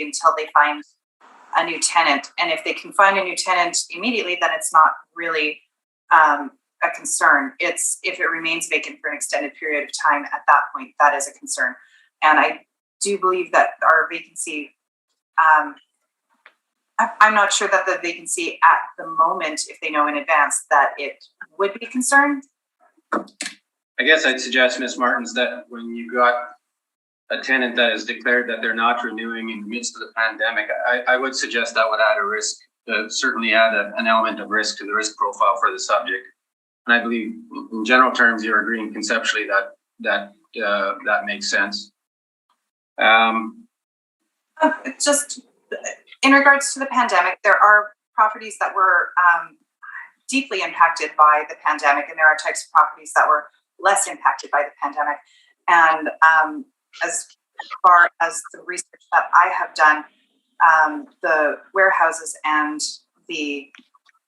until they find a new tenant. And if they can find a new tenant immediately, then it's not really a concern. It's if it remains vacant for an extended period of time, at that point, that is a concern. And I do believe that our vacancy, I'm not sure that the vacancy at the moment, if they know in advance that it would be a concern. I guess I'd suggest, Ms. Martins, that when you got a tenant that has declared that they're not renewing in the midst of the pandemic, I would suggest that would add a risk, certainly add an element of risk to the risk profile for the subject. And I believe in general terms, you're agreeing conceptually that makes sense. Just in regards to the pandemic, there are properties that were deeply impacted by the pandemic, and there are types of properties that were less impacted by the pandemic. And as far as the research that I have done, the warehouses and the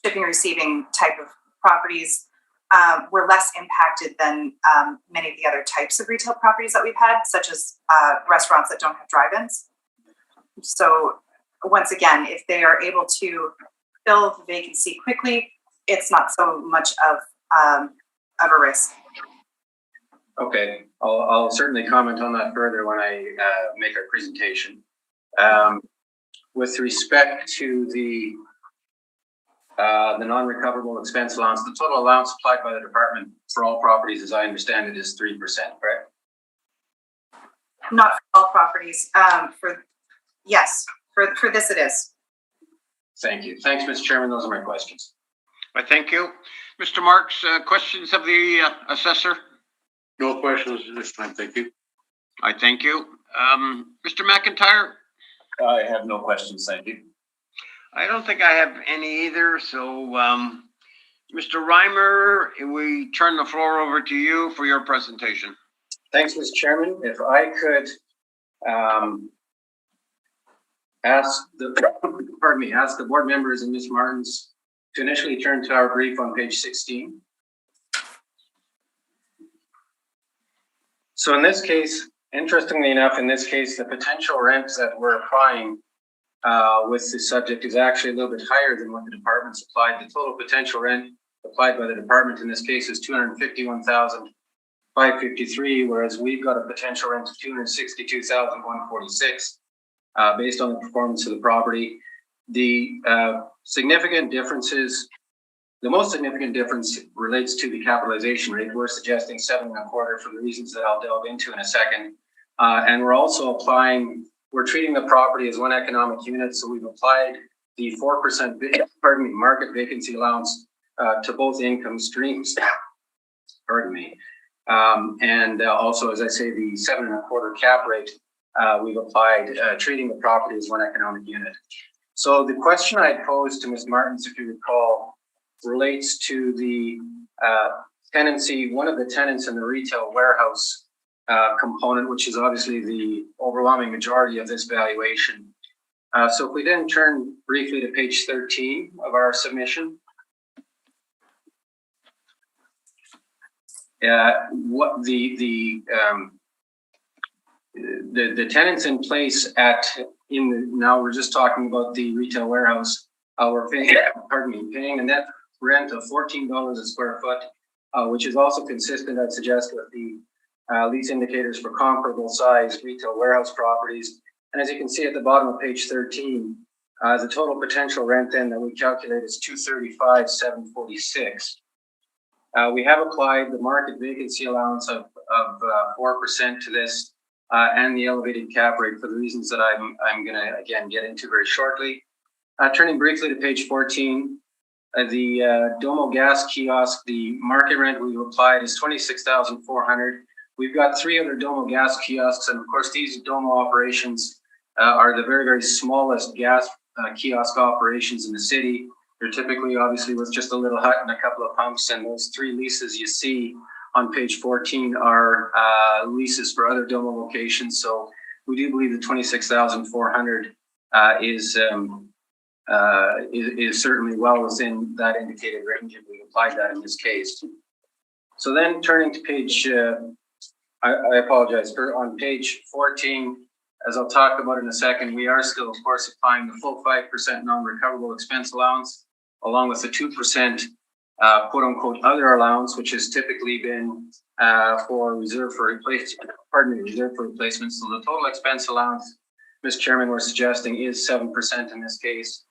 shipping receiving type of properties were less impacted than many of the other types of retail properties that we've had, such as restaurants that don't have drive-ins. So once again, if they are able to fill the vacancy quickly, it's not so much of a risk. Okay, I'll certainly comment on that further when I make our presentation. With respect to the non-recoverable expense allowance, the total allowance applied by the department for all properties, as I understand it, is 3%, correct? Not for all properties. For this it is. Thank you. Thanks, Mr. Chairman. Those are my questions. I thank you. Mr. Marks, questions of the assessor? No questions this time, thank you. I thank you. Mr. McIntyre? I have no questions, thank you. I don't think I have any either. So, Mr. Reimer, we turn the floor over to you for your presentation. Thanks, Mr. Chairman. If I could ask the board members and Ms. Martins to initially turn to our brief on page 16. So in this case, interestingly enough, the potential rents that we're applying with the subject is actually a little bit higher than what the department's applied. The total potential rent applied by the department in this case is $251,553, whereas we've got a potential rent of $262,146 based on the performance of the property. The most significant difference relates to the capitalization rate. We're suggesting 7.25 for the reasons that I'll delve into in a second. And we're also we're treating the property as one economic unit. So we've applied the 4% market vacancy allowance to both income streams. And also, as I say, the 7.25 cap rate, we've applied treating the property as one economic unit. So the question I posed to Ms. Martins, if you recall, relates to the tenancy, one of the tenants in the retail warehouse component, which is obviously the overwhelming majority of this valuation. So if we then turn briefly to page 13 of our submission. What the tenants in place now we're just talking about the retail warehouse. We're paying a net rent of $14 a square foot, which is also consistent, I'd suggest, with the lease indicators for comparable size retail warehouse properties. And as you can see at the bottom of page 13, the total potential rent then that we calculate is $235,746. We have applied the market vacancy allowance of 4% to this and the elevated cap rate for the reasons that I'm going to, again, get into very shortly. Turning briefly to page 14, the Domo gas kiosk, the market rent we've applied is $26,400. We've got 3 other Domo gas kiosks, and of course these Domo operations are the very, very smallest gas kiosk operations in the city. They're typically, obviously, with just a little hut and a couple of pumps, and those 3 leases you see on page 14 are leases for other Domo locations. So we do believe the $26,400 is certainly well within that indicated range, and we've applied that in this case. So then turning to page, I apologize, on page 14, as I'll talk about in a second, we are still, of course, applying the full 5% non-recoverable expense allowance, along with the 2% quote unquote other allowance, which has typically been for reserve for replacement. So the total expense allowance, Mr. Chairman, we're suggesting is 7% in this case.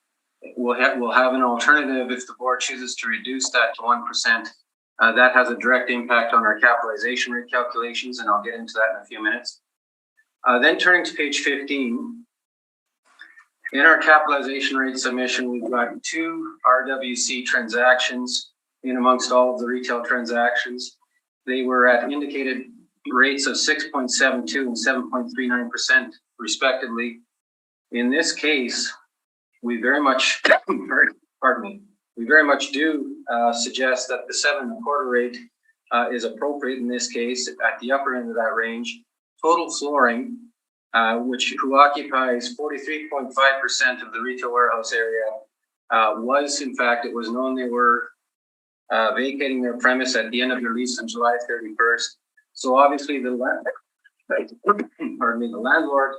We'll have an alternative if the board chooses to reduce that to 1%. That has a direct impact on our capitalization rate calculations, and I'll get into that in a few minutes. Then turning to page 15, in our capitalization rate submission, we've got 2 RWC transactions in amongst all of the retail transactions. They were at indicated rates of 6.72 and 7.39% respectively. In this case, we very much, we very much do suggest that the 7.25 rate is appropriate in this case at the upper end of that range. Total Flooring, who occupies 43.5% of the retail warehouse area, was, in fact, it was known they were vacating their premise at the end of their lease on July 31st. So obviously the landlord,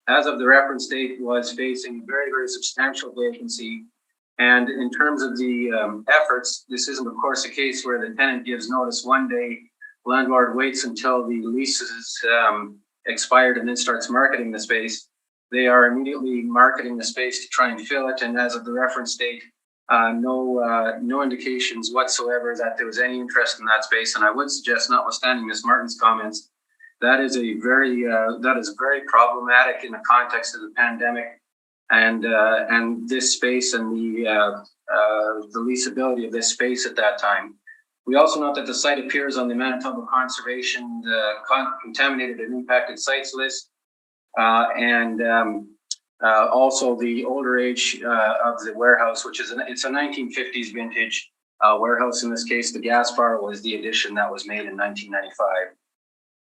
as of the reference date, was facing very, very substantial vacancy. And in terms of the efforts, this isn't, of course, a case where the tenant gives notice one day, landlord waits until the lease is expired and then starts marketing the space. They are immediately marketing the space to try and fill it. And as of the reference date, no indications whatsoever that there was any interest in that space. And I would suggest, notwithstanding Ms. Martin's comments, that is very problematic in the context of the pandemic and this space and the leasability of this space at that time. We also note that the site appears on the Manitoba Conservation Contaminated and Impacted Sites list, and also the older age of the warehouse, which is it's a 1950s vintage warehouse. In this case, the gas bar was the addition that was made in 1995.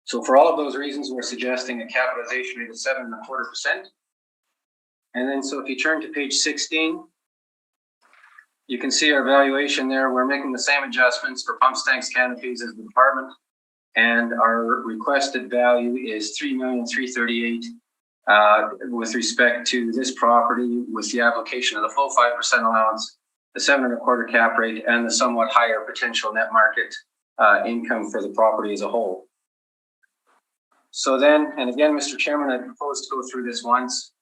So for all of those reasons, we're suggesting a capitalization rate of 7.25%. And then, so if you turn to page 16, you can see our valuation there. We're making the same adjustments for pumps, tanks, canopies as the department. And our requested value is $3,338,000 with respect to this property, with the application of the full 5% allowance, the 7.25 cap rate, and the somewhat higher potential net market income for the property as a whole. So then, and again, Mr. Chairman, I propose to go through this once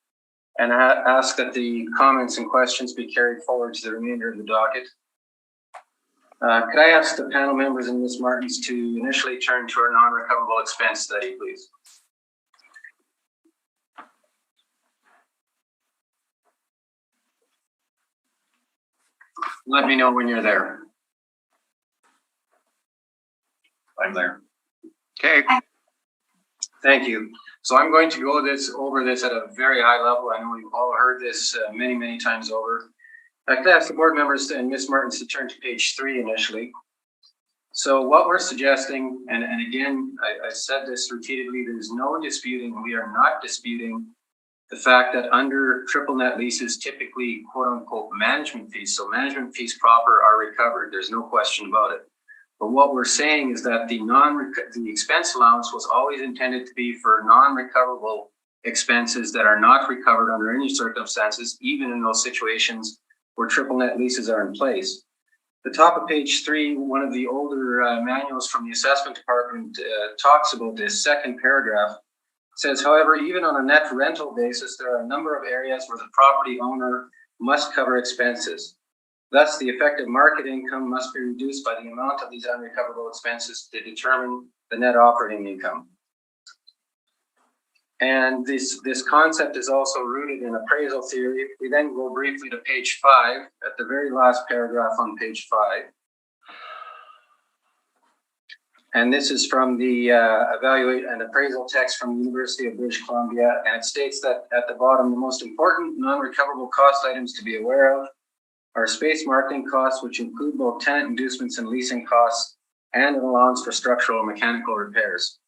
and ask that the comments and questions be carried forward to the remainder of the docket. Could I ask the panel members and Ms. Martins to initially turn to our non-recoverable expense study, please? Let me know when you're there. I'm there. Okay. Thank you. So I'm going to go over this at a very high level. I know you've all heard this many, many times over. I could ask the board members and Ms. Martins to turn to page 3 initially. So what we're suggesting, and again, I said this repeatedly, there's no disputing, we are not disputing the fact that under triple net leases, typically quote unquote management fees, so management fees proper are recovered. There's no question about it. But what we're saying is that the expense allowance was always intended to be for non-recoverable expenses that are not recovered under any circumstances, even in those situations where triple net leases are in place. The top of page 3, one of the older manuals from the assessment department talks about this second paragraph. It says, however, even on a net rental basis, there are a number of areas where the property owner must cover expenses. Thus, the effective market income must be reduced by the amount of these unrecoverable expenses to determine the net operating income. And this concept is also rooted in appraisal theory. We then go briefly to page 5, at the very last paragraph on page 5. And this is from the evaluate and appraisal text from the University of British Columbia. And it states that at the bottom, the most important non-recoverable cost items to be aware of are space marketing costs, which include both tenant inducements and leasing costs, and an allowance for structural and mechanical repairs.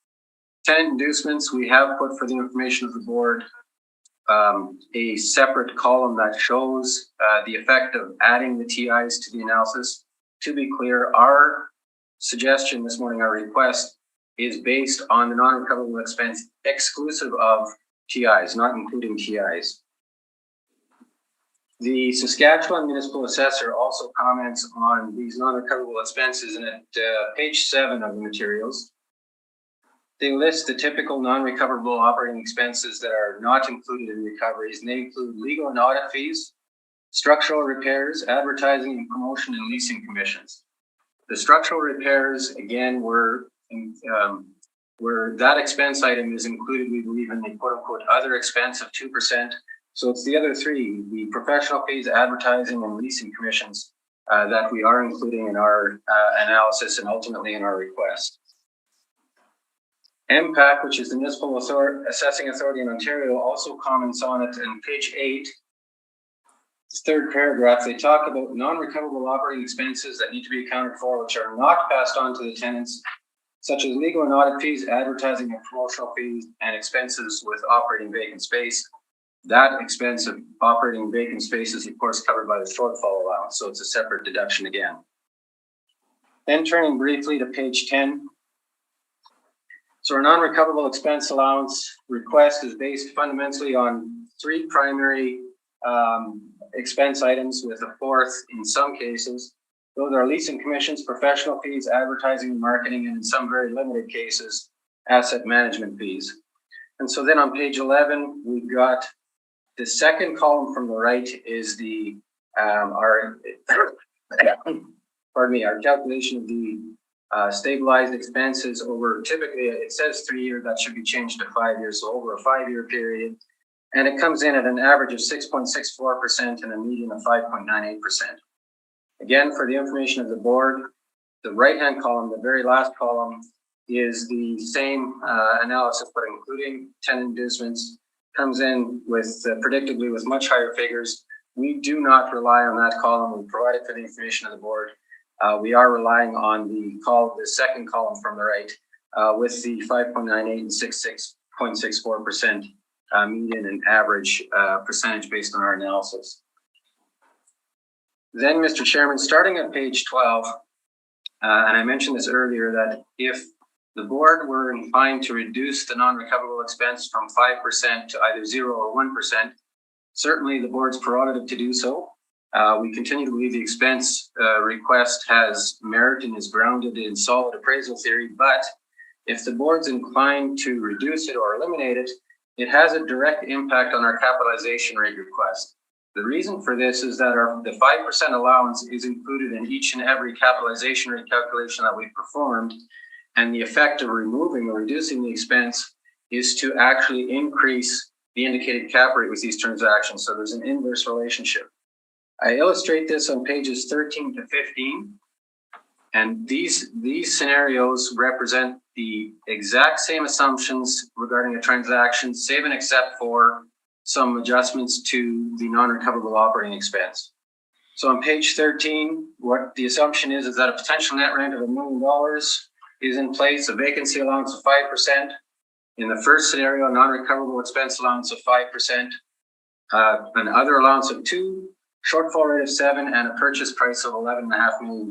Tenant inducements, we have put for the information of the board a separate column that shows the effect of adding the TIs to the analysis. To be clear, our suggestion this morning, our request, is based on the non-recoverable expense exclusive of TIs, not including TIs. The Saskatchewan Municipal Assessor also comments on these non-recoverable expenses, and at page 7 of the materials, they list the typical non-recoverable operating expenses that are not included in recoveries, and they include legal and audit fees, structural repairs, advertising and promotion, and leasing commissions. The structural repairs, again, where that expense item is included, we believe, in the quote-unquote other expense of 2%. So it's the other three, the professional fees, advertising, and leasing commissions that we are including in our analysis and ultimately in our request. MPAC, which is the Municipal Assessing Authority in Ontario, also comments on it. On page 8, third paragraph, they talk about non-recoverable operating expenses that need to be accounted for, which are not passed on to the tenants, such as legal and audit fees, advertising and promotional fees, and expenses with operating vacant space. That expense of operating vacant space is, of course, covered by the shortfall allowance, so it's a separate deduction again. Then turning briefly to page 10. So our non-recoverable expense allowance request is based fundamentally on 3 primary expense items, with a 4th in some cases. Those are leasing commissions, professional fees, advertising and marketing, and in some very limited cases, asset management fees. And so then on page 11, we've got the second column from the right is the our calculation of the stabilized expenses over, typically it says 3 years, that should be changed to 5 years, so over a 5-year period. And it comes in at an average of 6.64% and a median of 5.98%. Again, for the information of the board, the right-hand column, the very last column, is the same analysis, but including tenant inducements, comes in with predictably with much higher figures. We do not rely on that column. We provide it for the information of the board. We are relying on the second column from the right, with the 5.98 and 6.64% median and average percentage based on our analysis. Then, Mr. Chairman, starting at page 12, and I mentioned this earlier, that if the board were inclined to reduce the non-recoverable expense from 5% to either 0 or 1%, certainly the board's prerogative to do so. We continue to believe the expense request has merit and is grounded in solid appraisal theory, but if the board's inclined to reduce it or eliminate it, it has a direct impact on our capitalization rate request. The reason for this is that the 5% allowance is included in each and every capitalization rate calculation that we've performed, and the effect of removing or reducing the expense is to actually increase the indicated cap rate with these transactions. So there's an inverse relationship. I illustrate this on pages 13 to 15, and these scenarios represent the exact same assumptions regarding a transaction, save and except for some adjustments to the non-recoverable operating expense. So on page 13, what the assumption is that a potential net rent of $1 million is in place, a vacancy allowance of 5%. In the first scenario, non-recoverable expense allowance of 5%, an other allowance of 2%, shortfall rate of 7%, and a purchase price of $11.5 million.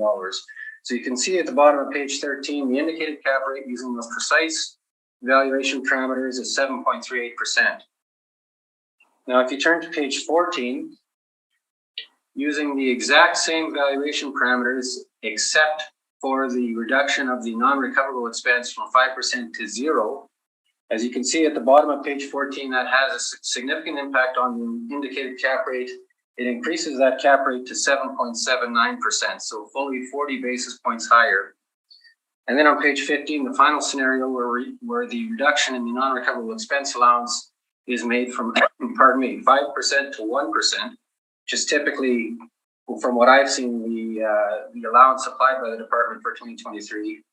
So you can see at the bottom of page 13, the indicated cap rate using those precise valuation parameters is 7.38%. Now, if you turn to page 14, using the exact same valuation parameters, except for the reduction of the non-recoverable expense from 5% to 0, as you can see at the bottom of page 14, that has a significant impact on the indicated cap rate. It increases that cap rate to 7.79%, so fully 40 basis points higher. And then on page 15, the final scenario where the reduction in the non-recoverable expense allowance is made from, 5% to 1%, which is typically, from what I've seen, the allowance applied by the department for 2023.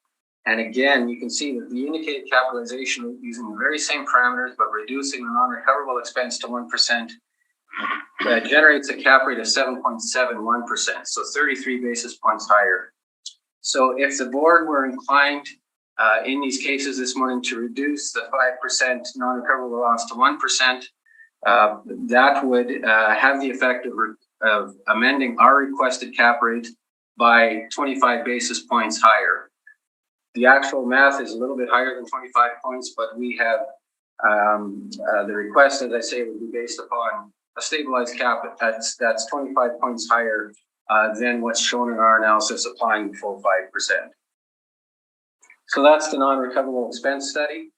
And again, you can see that the indicated capitalization using the very same parameters, but reducing the non-recoverable expense to 1%, generates a cap rate of 7.71%, so 33 basis points higher. So if the board were inclined in these cases this morning to reduce the 5% non-recoverable allowance to 1%, that would have the effect of amending our requested cap rate by 25 basis points higher. The actual math is a little bit higher than 25 points, but we have The request, as I say, would be based upon a stabilized cap that's 25 points higher than what's shown in our analysis, applying the full 5%. So that's the non-recoverable expense study.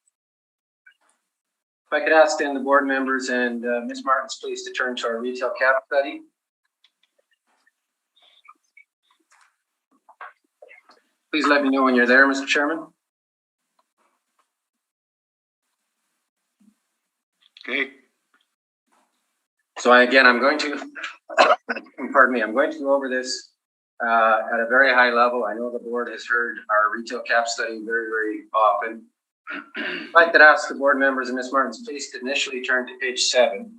If I could ask then the board members and Ms. Martins, please, to turn to our retail cap study. Please let me know when you're there, Mr. Chairman. Okay. So I'm going to, pardon me, I'm going to go over this at a very high level. I know the board has heard our retail cap study very, very often. I'd like to ask the board members and Ms. Martins, please, to initially turn to page 7.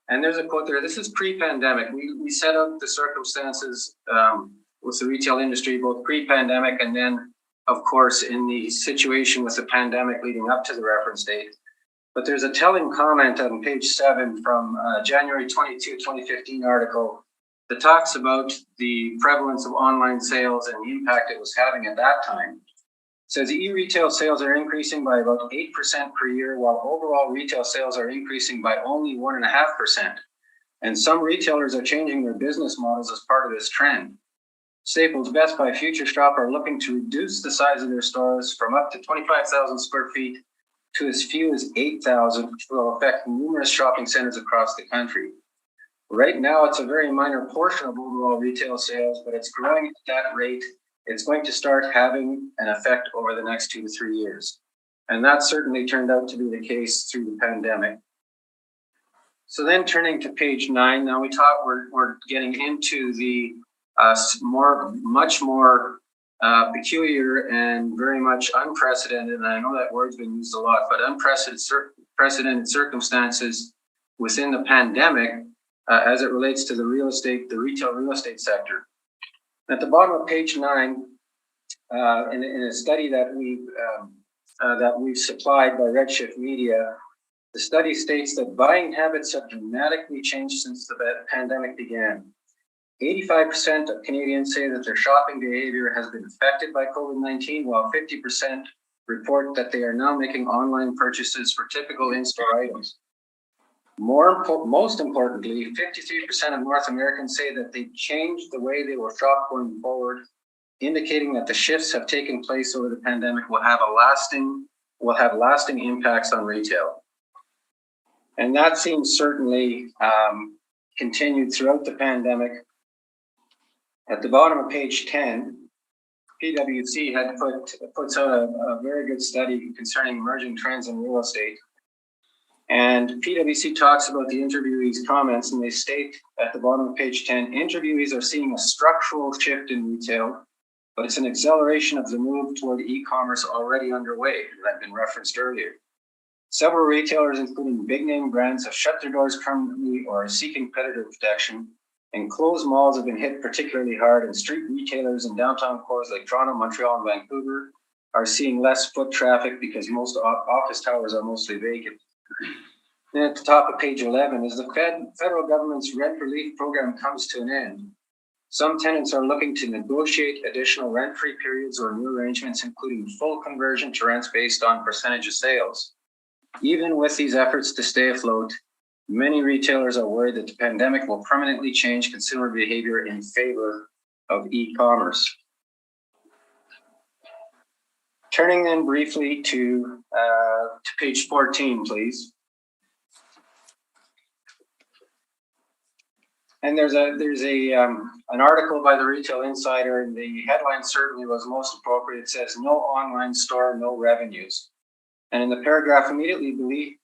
And there's a quote there. This is pre-pandemic. We set out the circumstances with the retail industry, both pre-pandemic and then, of course, in the situation with the pandemic leading up to the reference date. But there's a telling comment on page 7 from January 22, 2015 article that talks about the prevalence of online sales and the impact it was having at that time. It says e-retail sales are increasing by about 8% per year, while overall retail sales are increasing by only 1.5%. And some retailers are changing their business models as part of this trend. Staples, Best Buy, Future Shop are looking to reduce the size of their stores from up to 25,000 square feet to as few as 8,000, which will affect numerous shopping centers across the country. Right now, it's a very minor portion of overall retail sales, but it's growing at that rate. It's going to start having an effect over the next 2 to 3 years. And that certainly turned out to be the case through the pandemic. So then turning to page 9, now we're getting into the much more peculiar and very much unprecedented, and I know that word's been used a lot, but unprecedented circumstances within the pandemic as it relates to the retail real estate sector. At the bottom of page 9, in a study that we've supplied by Redshift Media, the study states that buying habits have dramatically changed since the pandemic began. 85% of Canadians say that their shopping behavior has been affected by COVID-19, while 50% report that they are now making online purchases for typical in-store items. Most importantly, 53% of North Americans say that they changed the way they will shop going forward, indicating that the shifts have taken place over the pandemic will have lasting impacts on retail. And that seems certainly continued throughout the pandemic. At the bottom of page 10, PwC puts out a very good study concerning emerging trends in real estate. And PwC talks about the interviewees' comments, and they state at the bottom of page 10, interviewees are seeing a structural shift in retail, but it's an acceleration of the move toward e-commerce already underway that had been referenced earlier. Several retailers, including big-name brands, have shut their doors permanently or are seeking creditor protection. Enclosed malls have been hit particularly hard, and street retailers in downtown cores like Toronto, Montreal, and Vancouver are seeing less foot traffic because most office towers are mostly vacant. Then at the top of page 11, as the federal government's rent relief program comes to an end, some tenants are looking to negotiate additional rent-free periods or new arrangements, including full conversion to rents based on percentage of sales. Even with these efforts to stay afloat, many retailers are worried that the pandemic will permanently change consumer behavior in favor of e-commerce. Turning then briefly to page 14, please. And there's an article by the Retail Insider, and the headline certainly was most appropriate. It says, "No online store, no revenues." And in the paragraph immediately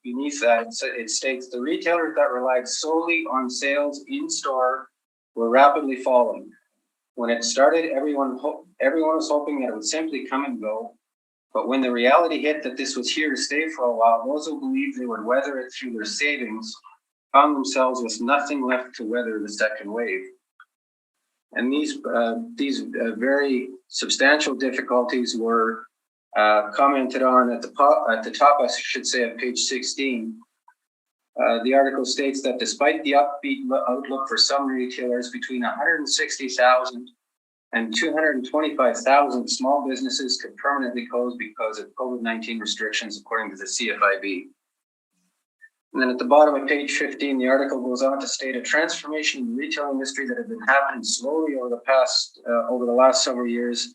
beneath that, it states, "The retailers that relied solely on sales in-store were rapidly falling. When it started, everyone was hoping that it would simply come and go. But when the reality hit that this was here to stay for a while, those who believed they would weather it through their savings found themselves with nothing left to weather the second wave." And these very substantial difficulties were commented on at the top, I should say, of page 16. The article states that despite the upbeat outlook for some retailers, between 160,000 and 225,000 small businesses could permanently close because of COVID-19 restrictions, according to the CFIB. And then at the bottom of page 15, the article goes on to state a transformation in the retail industry that had been happening slowly over the last several years,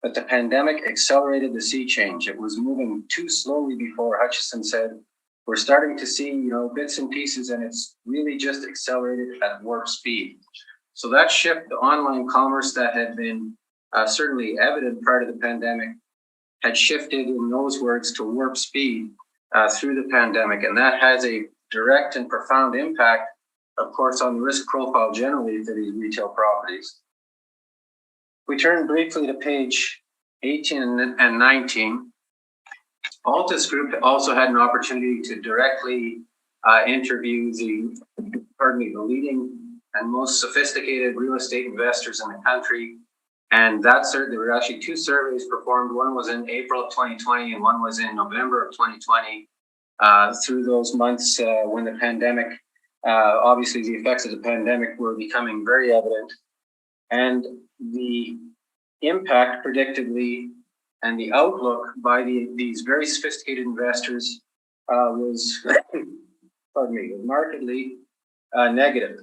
but the pandemic accelerated the sea change. It was moving too slowly before, Hutchison said. We're starting to see, bits and pieces, and it's really just accelerated at warp speed. So that shift to online commerce that had been certainly evident prior to the pandemic had shifted, in those words, to warp speed through the pandemic. And that has a direct and profound impact, of course, on the risk profile generally for these retail properties. We turn briefly to page 18 and 19. Altus Group also had an opportunity to directly interview the leading and most sophisticated real estate investors in the country. And there were actually two surveys performed. One was in April of 2020 and one was in November of 2020. Through those months when the pandemic, obviously the effects of the pandemic were becoming very evident. And the impact predictably and the outlook by these very sophisticated investors was markedly negative.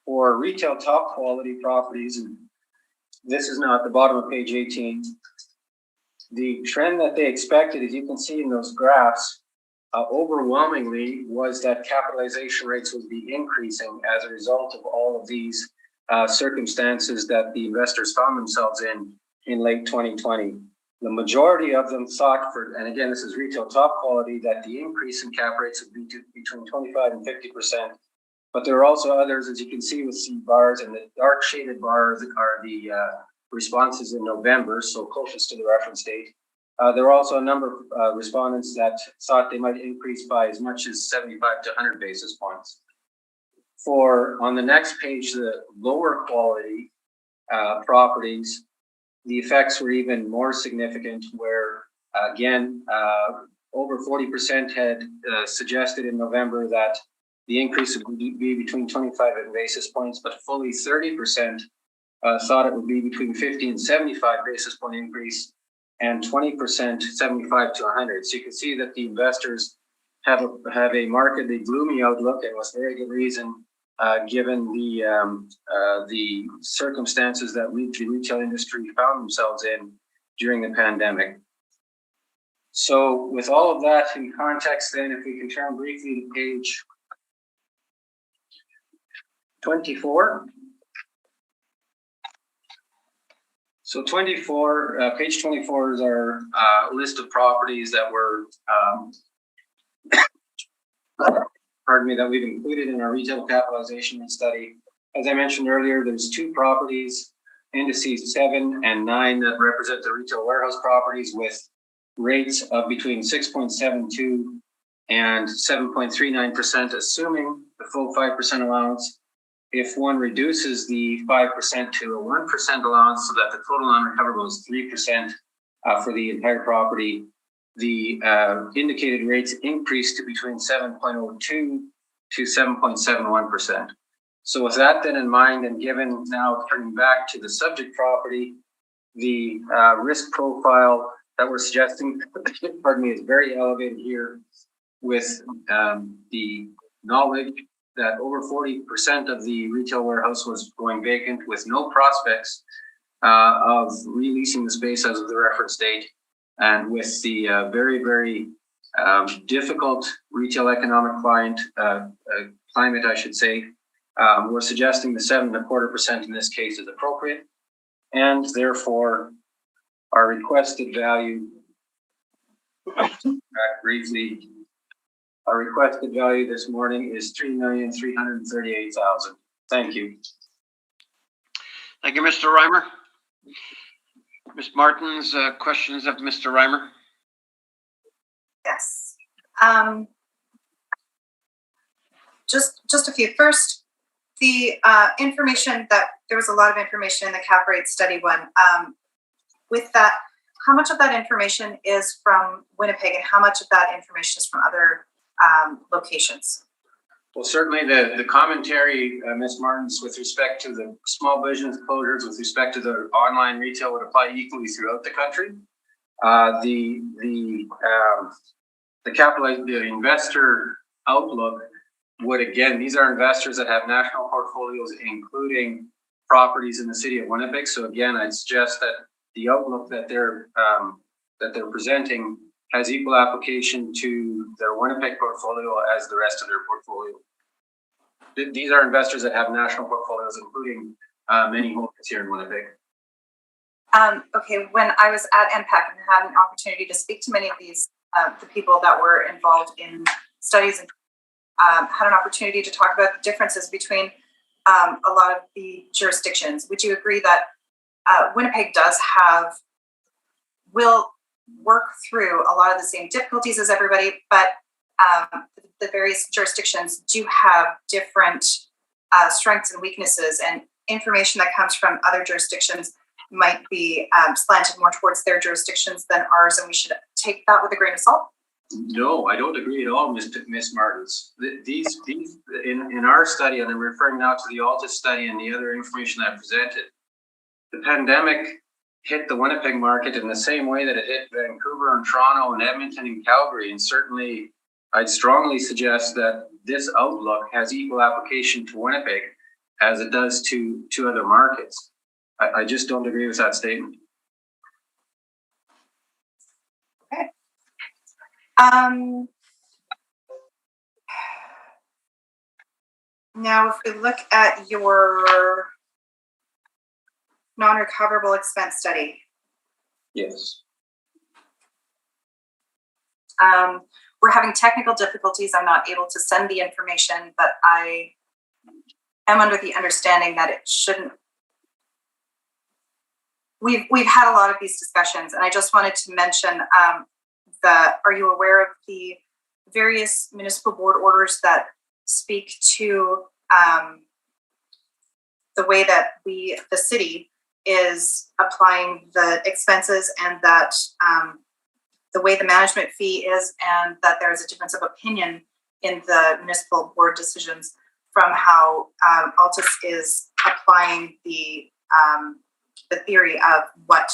For retail top quality properties, and this is now at the bottom of page 18, the trend that they expected, as you can see in those graphs, overwhelmingly was that capitalization rates would be increasing as a result of all of these circumstances that the investors found themselves in late 2020. The majority of them thought, and again, this is retail top quality, that the increase in cap rates would be between 25 and 50%. But there are also others, as you can see with C bars, and the dark shaded bars are the responses in November, so closest to the reference date. There were also a number of respondents that thought they might increase by as much as 75 to 100 basis points. On the next page, the lower quality properties, the effects were even more significant, where again, over 40% had suggested in November that the increase would be between 25 basis points, but fully 30% thought it would be between 50 and 75 basis point increase, and 20% 75 to 100. So you can see that the investors have a markedly gloomy outlook, and with very good reason, given the circumstances that the retail industry found themselves in during the pandemic. So with all of that in context, then, if we can turn briefly to page 24. So page 24 is our list of properties that were, that we've included in our retail capitalization study. As I mentioned earlier, there's two properties, indices 7 and 9, that represent the retail warehouse properties with rates of between 6.72 and 7.39%, assuming the full 5% allowance. If one reduces the 5% to a 1% allowance so that the total non-recoverable is 3% for the entire property, the indicated rates increase to between 7.02 to 7.71%. So with that then in mind, and given now turning back to the subject property, the risk profile that we're suggesting, is very elevated here, with the knowledge that over 40% of the retail warehouse was going vacant with no prospects of releasing the space as of the reference date. And with the very, very difficult retail economic climate, I should say, we're suggesting the 7.25% in this case is appropriate. And therefore, our requested value, briefly, our requested value this morning is $3,338,000. Thank you. Thank you, Mr. Reimer. Ms. Martins, questions of Mr. Reimer? Yes. Just a few. First, the information that there was a lot of information in the cap rate study one. With that, how much of that information is from Winnipeg and how much of that information is from other locations? Well, certainly the commentary, Ms. Martins, with respect to the small business closures, with respect to the online retail would apply equally throughout the country. The investor outlook would, again, these are investors that have national portfolios, including properties in the city of Winnipeg. So again, I'd suggest that the outlook that they're presenting has equal application to their Winnipeg portfolio as the rest of their portfolio. These are investors that have national portfolios, including many holdings here in Winnipeg. Okay, when I was at MPAC and had an opportunity to speak to many of these, the people that were involved in studies and had an opportunity to talk about the differences between a lot of the jurisdictions. Would you agree that Winnipeg will work through a lot of the same difficulties as everybody, but the various jurisdictions do have different strengths and weaknesses, and information that comes from other jurisdictions might be slanted more towards their jurisdictions than ours, and we should take that with a grain of salt? No, I don't agree at all, Ms. Martins. These in our study, and I'm referring now to the Altus study and the other information that I presented, the pandemic hit the Winnipeg market in the same way that it hit Vancouver and Toronto and Edmonton and Calgary. And certainly, I'd strongly suggest that this outlook has equal application to Winnipeg as it does to other markets. I just don't agree with that statement. Okay. Now, if we look at your non-recoverable expense study. Yes. We're having technical difficulties. I'm not able to send the information, but I am under the understanding that it shouldn't. We've had a lot of these discussions, and I just wanted to mention are you aware of the various municipal board orders that speak to the way that the city is applying the expenses, and that the way the management fee is, and that there is a difference of opinion in the municipal board decisions from how Altus is applying the theory of what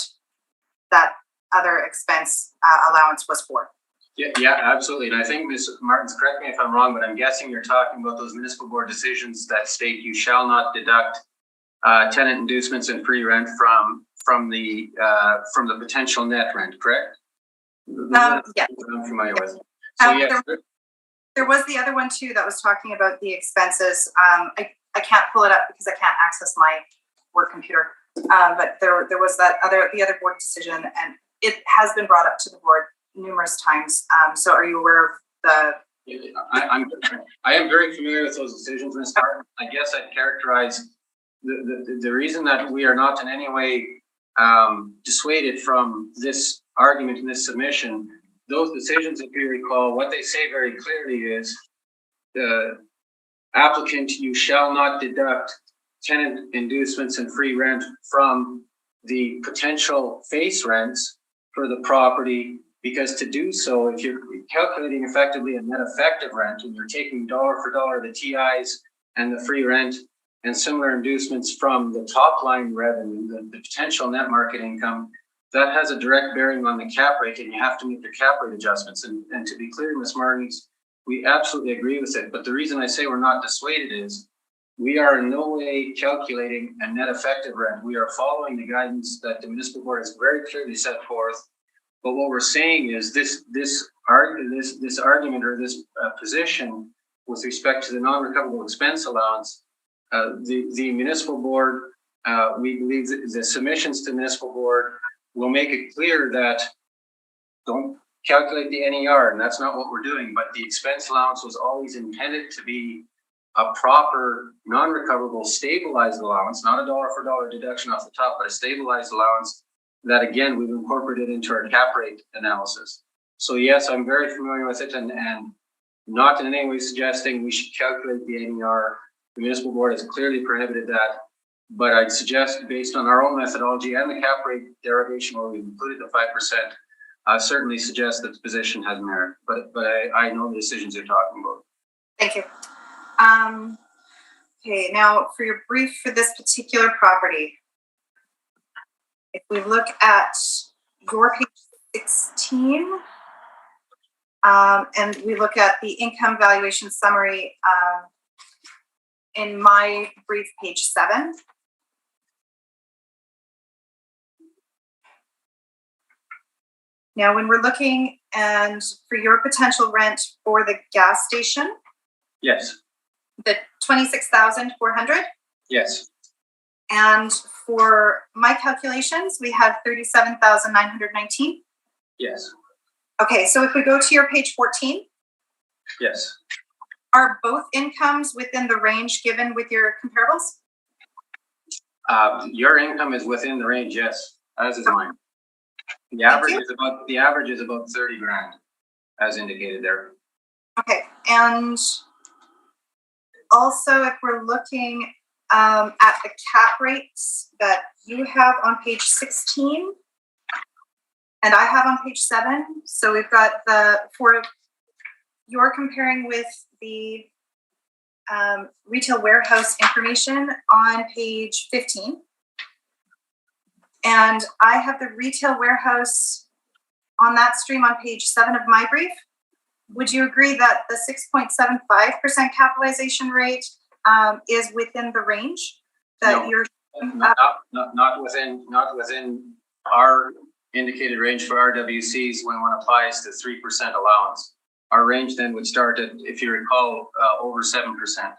that other expense allowance was for. Yeah, absolutely. And I think, Ms. Martins, correct me if I'm wrong, but I'm guessing you're talking about those municipal board decisions that state you shall not deduct tenant inducements and free rent from the potential net rent, correct? Yeah. I'm familiar with. So yes. There was the other one too that was talking about the expenses. I can't pull it up because I can't access my work computer. But there was the other board decision, and it has been brought up to the board numerous times. So are you aware of the? I am very familiar with those decisions, Ms. Martin. I guess I'd characterize the reason that we are not in any way dissuaded from this argument in this submission. Those decisions, if you recall, what they say very clearly is the applicant, you shall not deduct tenant inducements and free rent from the potential face rents for the property, because to do so, if you're calculating effectively a net effective rent and you're taking dollar for dollar the TIs and the free rent and similar inducements from the top line revenue, the potential net market income, that has a direct bearing on the cap rate, and you have to make your cap rate adjustments. And to be clear, Ms. Martins, we absolutely agree with it. But the reason I say we're not dissuaded is we are in no way calculating a net effective rent. We are following the guidance that the municipal board has very clearly set forth. But what we're saying is this argument or this position with respect to the non-recoverable expense allowance, the municipal board, we believe that the submissions to the municipal board will make it clear that don't calculate the NER, and that's not what we're doing. But the expense allowance was always intended to be a proper non-recoverable stabilized allowance, not a dollar for dollar deduction off the top, but a stabilized allowance that, again, we've incorporated into our cap rate analysis. So yes, I'm very familiar with it, and not in any way suggesting we should calculate the NER. The municipal board has clearly prohibited that, but I'd suggest, based on our own methodology and the cap rate derogation where we've included the 5%, certainly suggest that the position has merit. But I know the decisions you're talking about. Thank you. Okay, now for your brief for this particular property, if we look at your page 16, and we look at the income valuation summary in my brief, page 7. Now, when we're looking and for your potential rent for the gas station, Yes, the 26,400, yes, and for my calculations, we have 37,919. yes, Okay, so if we go to your page 14, yes. are both incomes within the range given with your comparables? Your income is within the range, yes, as is mine. The average is about 30 grand, as indicated there. Okay, and also if we're looking at the cap rates that you have on page 16 and I have on page 7, so we've got you're comparing with the retail warehouse information on page 15. And I have the retail warehouse on that stream on page 7 of my brief. Would you agree that the 6.75% capitalization rate is within the range that No. you're? Not within our indicated range for RWCs when one applies to 3% allowance. Our range then would start at, if you recall, over 7%,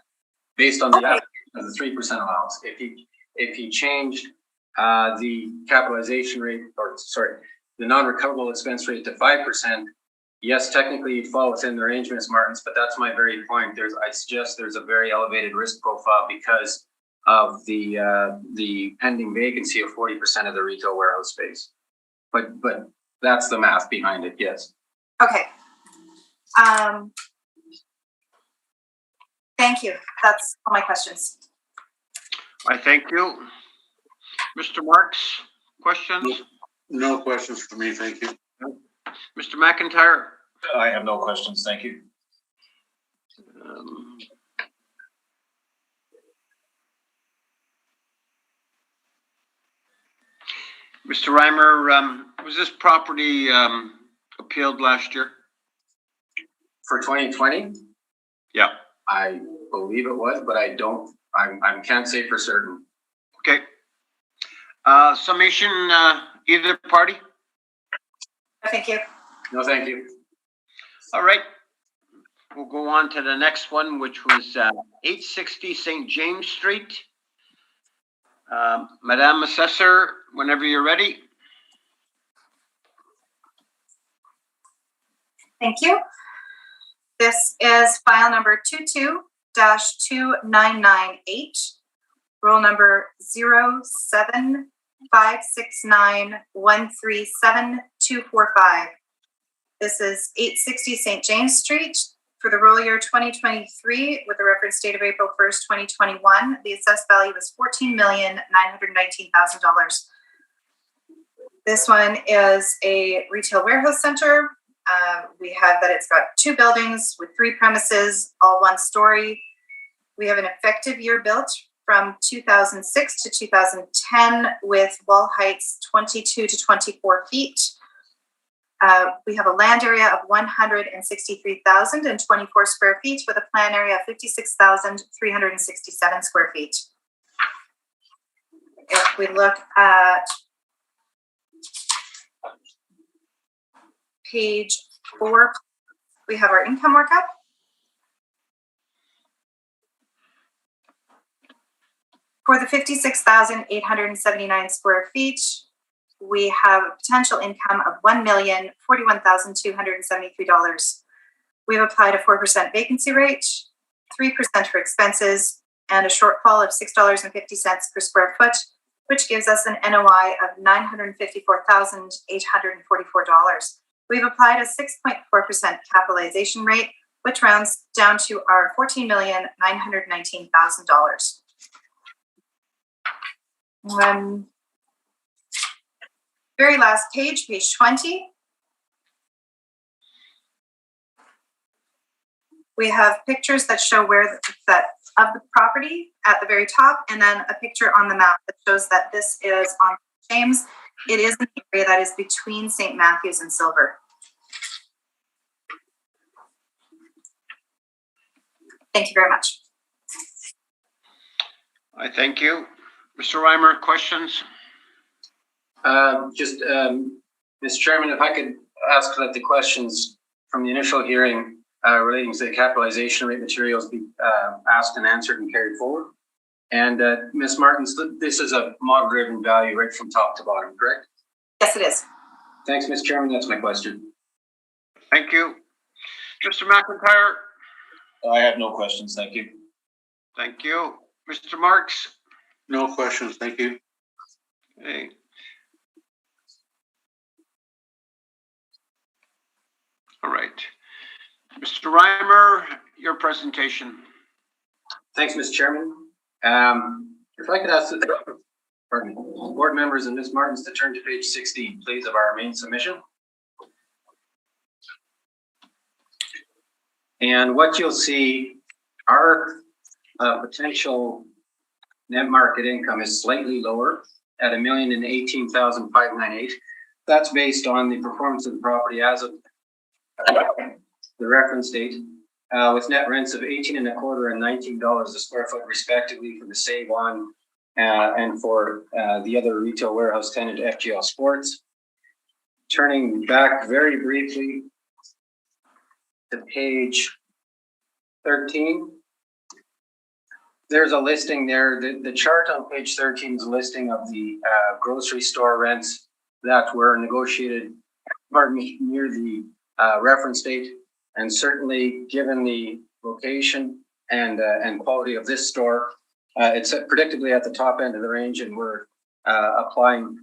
based on the average of the 3% allowance. If you changed the capitalization rate, the non-recoverable expense rate to 5%, yes, technically you fall within the range, Ms. Martins, but that's my very point. I suggest there's a very elevated risk profile because of the pending vacancy of 40% of the retail warehouse space. But that's the math behind it, yes. Okay. Thank you. That's all my questions. I thank you. Mr. Marks, questions? No questions for me, thank you. Mr. McIntyre? I have no questions, thank you. Mr. Reimer, was this property appealed last year? For 2020? Yeah. I believe it was, but I can't say for certain. Okay. Summation, either party? Thank you. No, thank you. All right. We'll go on to the next one, which was 860 St. James Street. Madame Assessor, whenever you're ready. Thank you. This is file number 22-2998, roll number 07569137245. This is 860 St. James Street for the roll year 2023 with the reference date of April 1st, 2021. The assessed value is $14,919,000. This one is a retail warehouse center. We have that it's got 2 buildings with 3 premises, all 1 story. We have an effective year built from 2006 to 2010 with wall heights 22 to 24 feet. We have a land area of 163,024 square feet with a plan area of 56,367 square feet. If we look at page 4, we have our income workup. For the 56,879 square feet, we have a potential income of $1,041,273. We've applied a 4% vacancy rate, 3% for expenses, and a shortfall of $6.50 per square foot, which gives us an NOI of $954,844. We've applied a 6.4% capitalization rate, which rounds down to our $14,919,000. Very last page, page 20. We have pictures that show where that of the property at the very top, and then a picture on the map that shows that this is on James. It is an area that is between St. Matthews and Silver. Thank you very much. I thank you. Mr. Reimer, questions? Mr. Chairman, if I could ask that the questions from the initial hearing relating to the capitalization rate materials be asked and answered and carried forward. And Ms. Martins, this is a model-driven value right from top to bottom, correct? Yes, it is. Thanks, Mr. Chairman. That's my question. Thank you. Mr. McIntyre? I have no questions. Thank you. Thank you. Mr. Marks? No questions, thank you. Okay. All right. Mr. Reimer, your presentation. Thanks, Mr. Chairman. If I could ask board members and Ms. Martins to turn to page 16, please, of our main submission. And what you'll see, our potential net market income is slightly lower at $1,018,598. That's based on the performance of the property as of the reference date, with net rents of $18.25 and $19 a square foot, respectively, for the Save On and for the other retail warehouse tenant, FGL Sports. Turning back very briefly to page 13. There's a listing there. The chart on page 13 is a listing of the grocery store rents that were negotiated, near the reference date. And certainly, given the location and quality of this store, it's predictably at the top end of the range, and we're applying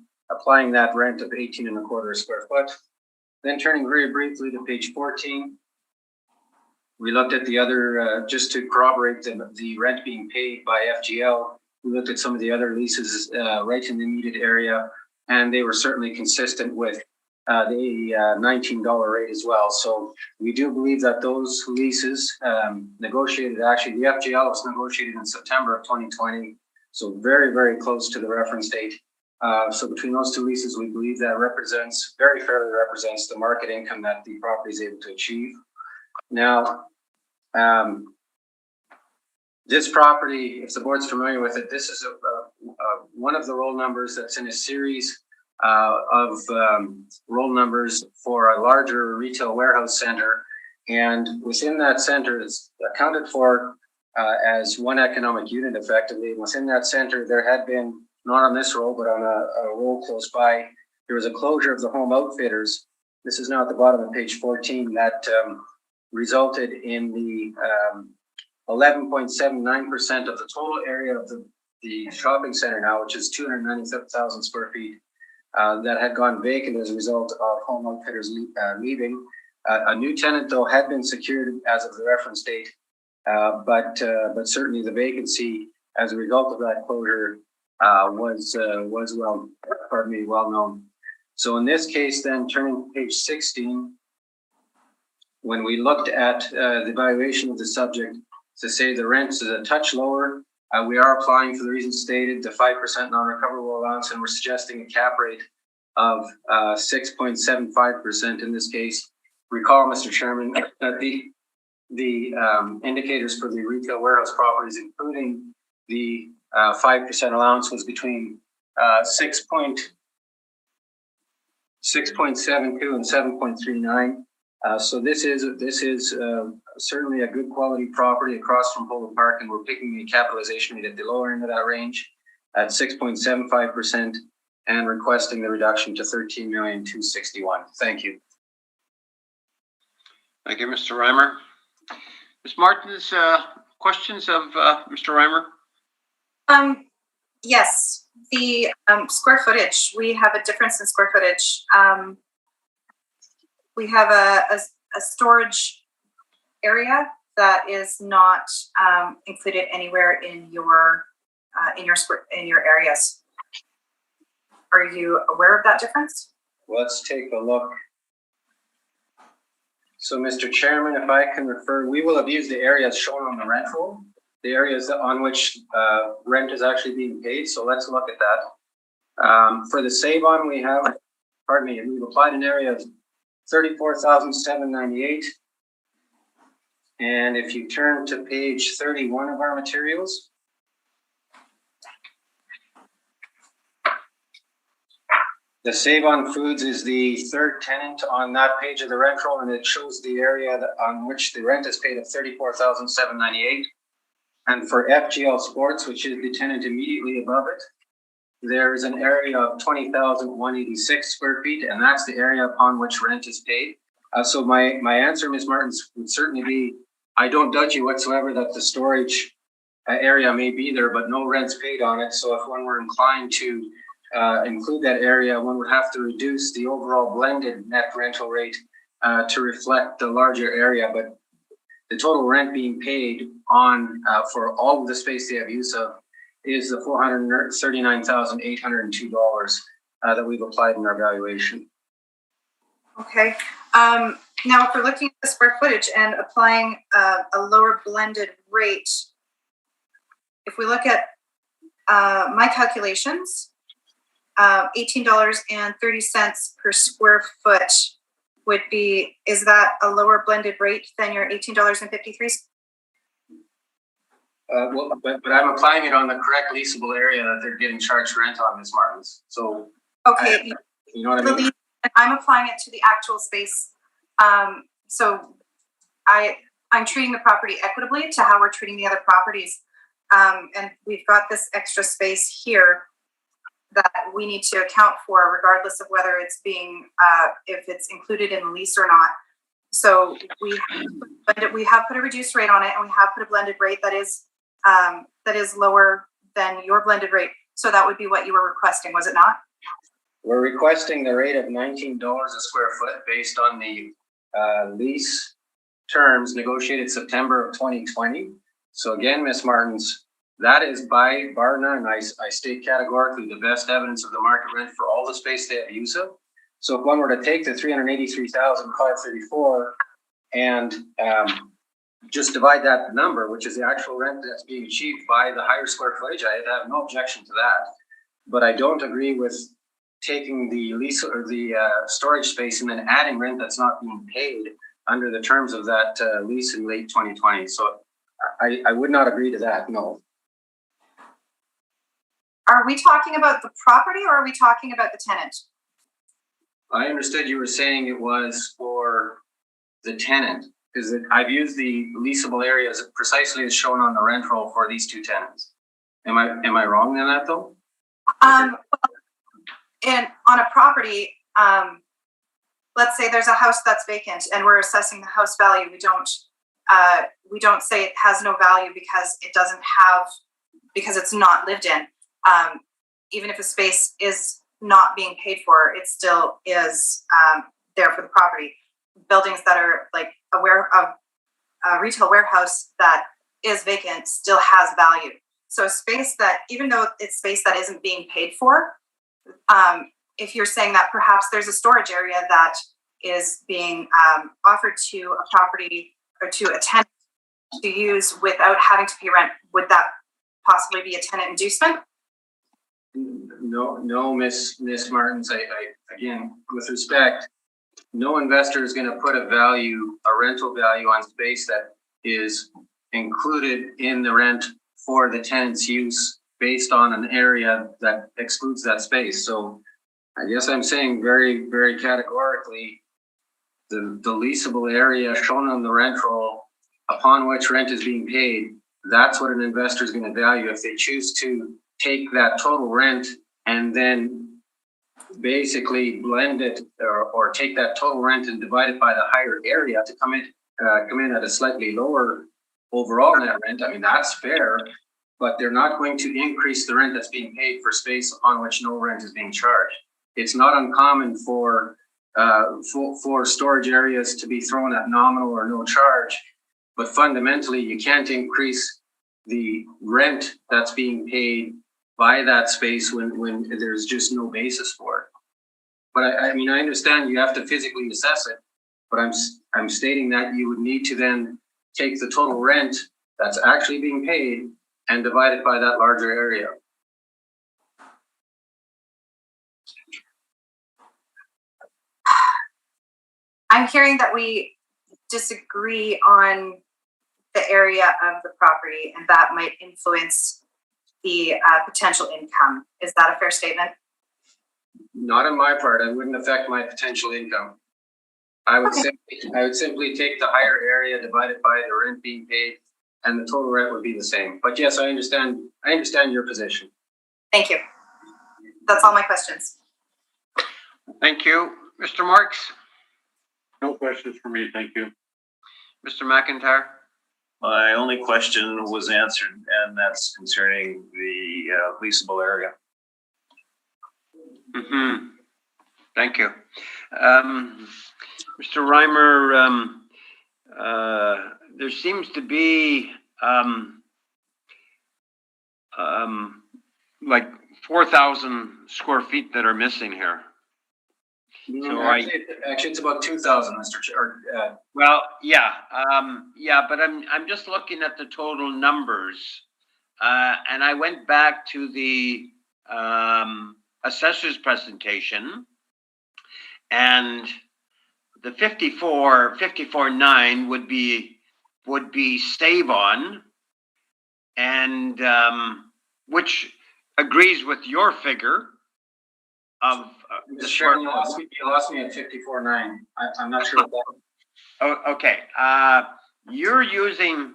that rent of $18.25 a square foot. Then turning very briefly to page 14. We looked at the other, just to corroborate the rent being paid by FGL, we looked at some of the other leases right in the immediate area, and they were certainly consistent with the $19 rate as well. So we do believe that those leases negotiated, actually the FGL was negotiated in September of 2020, so very, very close to the reference date. So between those two leases, we believe that very fairly represents the market income that the property is able to achieve. Now, this property, if the board's familiar with it, this is one of the roll numbers that's in a series of roll numbers for a larger retail warehouse center. And within that center, it's accounted for as one economic unit effectively. And within that center, there had been, not on this roll, but on a roll close by, there was a closure of the Home Outfitters. This is now at the bottom of page 14 that resulted in the 11.79% of the total area of the shopping center now, which is 297,000 square feet, that had gone vacant as a result of Home Outfitters leaving. A new tenant, though, had been secured as of the reference date, but certainly the vacancy as a result of that closure was well known. So in this case, then turning to page 16, when we looked at the valuation of the subject, to say the rent is a touch lower, we are applying for the reasons stated, the 5% non-recoverable allowance, and we're suggesting a cap rate of 6.75% in this case. Recall, Mr. Chairman, that the indicators for the retail warehouse properties, including the 5% allowance, was between 6.72 and 7.39. So this is certainly a good quality property across from Polo Park, and we're picking the capitalization rate at the lower end of that range at 6.75% and requesting the reduction to $13,261,000. Thank you. Thank you, Mr. Reimer. Ms. Martins, questions of Mr. Reimer? Yes, the square footage. We have a difference in square footage. We have a storage area that is not included anywhere in your areas. Are you aware of that difference? Let's take a look. So, Mr. Chairman, if I can refer, we will have used the areas shown on the rent roll, the areas on which rent is actually being paid. So let's look at that. For the save-on, we have, we've applied an area of 34,798. And if you turn to page 31 of our materials, the Save on Foods is the third tenant on that page of the rent roll, and it shows the area on which the rent is paid of 34,798. And for FGL Sports, which is the tenant immediately above it, there is an area of 20,186 square feet, and that's the area upon which rent is paid. So my answer, Ms. Martins, would certainly be, I don't doubt you whatsoever that the storage area may be there, but no rent's paid on it. So if one were inclined to include that area, one would have to reduce the overall blended net rental rate to reflect the larger area. But the total rent being paid on for all of the space they have use of is the $439,802 that we've applied in our valuation. Okay. Now, if we're looking at the square footage and applying a lower blended rate, if we look at my calculations, $18.30 per square foot would be, is that a lower blended rate than your $18.53? Well, but I'm applying it on the correct leasable area that they're getting charged rent on, Ms. Martins. So, okay, you know what I mean? I'm applying it to the actual space. So I'm treating the property equitably to how we're treating the other properties. And we've got this extra space here that we need to account for regardless of whether it's being, if it's included in the lease or not. So we have put a reduced rate on it, and we have put a blended rate that is lower than your blended rate. So that would be what you were requesting, was it not? We're requesting the rate of $19 a square foot based on the lease terms negotiated September of 2020. So again, Ms. Martins, that is by bar none, I state categorically, the best evidence of the market rent for all the space they have use of. So if one were to take the $383,534 and just divide that number, which is the actual rent that's being achieved by the higher square footage, I have no objection to that. But I don't agree with taking the lease or the storage space and then adding rent that's not being paid under the terms of that lease in late 2020. So I would not agree to that, no. Are we talking about the property or are we talking about the tenant? I understood you were saying it was for the tenant, because I've used the leasable areas precisely as shown on the rent roll for these two tenants. Am I wrong in that though? And on a property, let's say there's a house that's vacant and we're assessing the house value. We don't say it has no value because it's not lived in. Even if a space is not being paid for, it still is there for the property. Buildings that are like a retail warehouse that is vacant still has value. So space that, even though it's space that isn't being paid for, if you're saying that perhaps there's a storage area that is being offered to a property or to a tenant to use without having to pay rent, would that possibly be a tenant inducement? No, Miss Martins. I again, with respect, no investor is going to put a rental value on space that is included in the rent for the tenant's use based on an area that excludes that space. So I guess I'm saying very, very categorically, the leasable area shown on the rent roll upon which rent is being paid, that's what an investor is going to value. If they choose to take that total rent and then basically blend it or take that total rent and divide it by the higher area to come in at a slightly lower overall net rent, I mean, that's fair, but they're not going to increase the rent that's being paid for space on which no rent is being charged. It's not uncommon for storage areas to be thrown at nominal or no charge, but fundamentally you can't increase the rent that's being paid by that space when there's just no basis for it. But I mean, I understand you have to physically assess it, but I'm stating that you would need to then take the total rent that's actually being paid and divide it by that larger area. I'm hearing that we disagree on the area of the property, and that might influence the potential income. Is that a fair statement? Not on my part. It wouldn't affect my potential income. I would simply take the higher area, divide it by the rent being paid, and the total rent would be the same. But yes, I understand your position. Thank you. That's all my questions. Thank you. Mr. Marks? No questions for me, thank you. Mr. McIntyre? My only question was answered, and that's concerning the leasable area. Mm-hmm. Thank you. Mr. Reimer, there seems to be like 4,000 square feet that are missing here. So actually, it's about 2,000, Mr. Chair. Well, yeah, but I'm just looking at the total numbers, and I went back to the assessor's presentation, and the 54.9 would be save on, and which agrees with your figure of Mr. Chair, you lost me at 54.9. I'm not sure what that. Oh, okay. You're using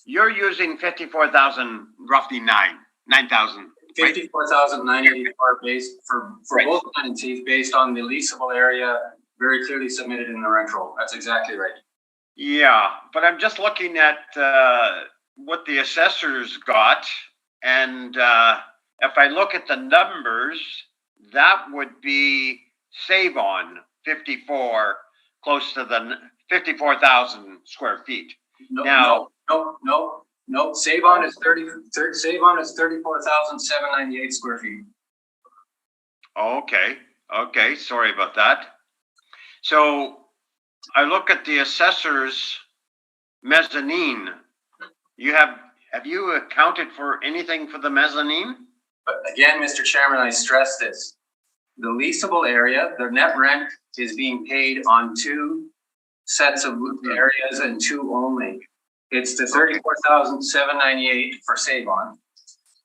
54,000, roughly 9,000. 54,984 based for Right. Both tenancies based on the leasable area very clearly submitted in the rent roll. That's exactly right. Yeah, but I'm just looking at what the assessors got, and if I look at the numbers, that would be save on 54, close to the 54,000 square feet. No. Save on is 34,798 square feet. Okay, sorry about that. So I look at the assessor's mezzanine. Have you accounted for anything for the mezzanine? But again, Mr. Chairman, I stress this. The leasable area, the net rent is being paid on two sets of areas and two only. It's the 34,798 for save on,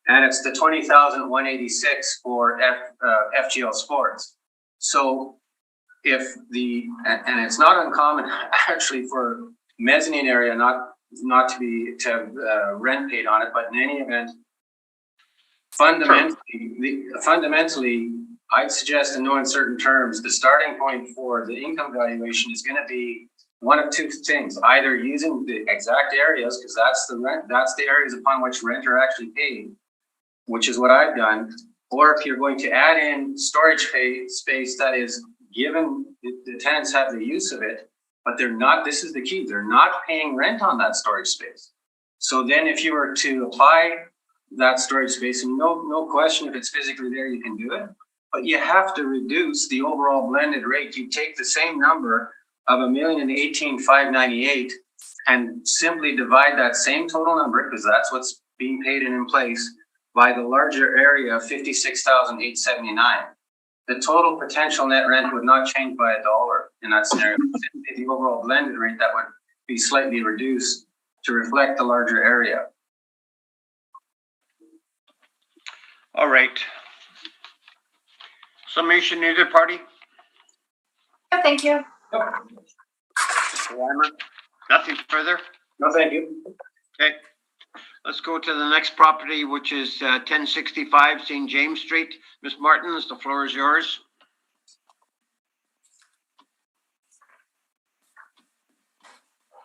and it's the 20,186 for FGL Sports. So and it's not uncommon actually for mezzanine area not to have rent paid on it, but in any event, fundamentally, I'd suggest in no uncertain terms, the starting point for the income valuation is going to be one of two things: either using the exact areas, because that's the areas upon which rent are actually paid, which is what I've done, or if you're going to add in storage space that is given the tenants have the use of it, but they're not. This is the key: they're not paying rent on that storage space. So then, if you were to apply that storage space, and no question, if it's physically there, you can do it. But you have to reduce the overall blended rate. You take the same number of $1,018,598 and simply divide that same total number, because that's what's being paid in place, by the larger area of 56,879. The total potential net rent would not change by $1 in that scenario. The overall blended rate that would be slightly reduced to reflect the larger area. All right. Summation needed, party? No, thank you. Mr. Weimer? Nothing further? No, thank you. Okay. Let's go to the next property, which is 1065 St. James Street. Ms. Martins, the floor is yours.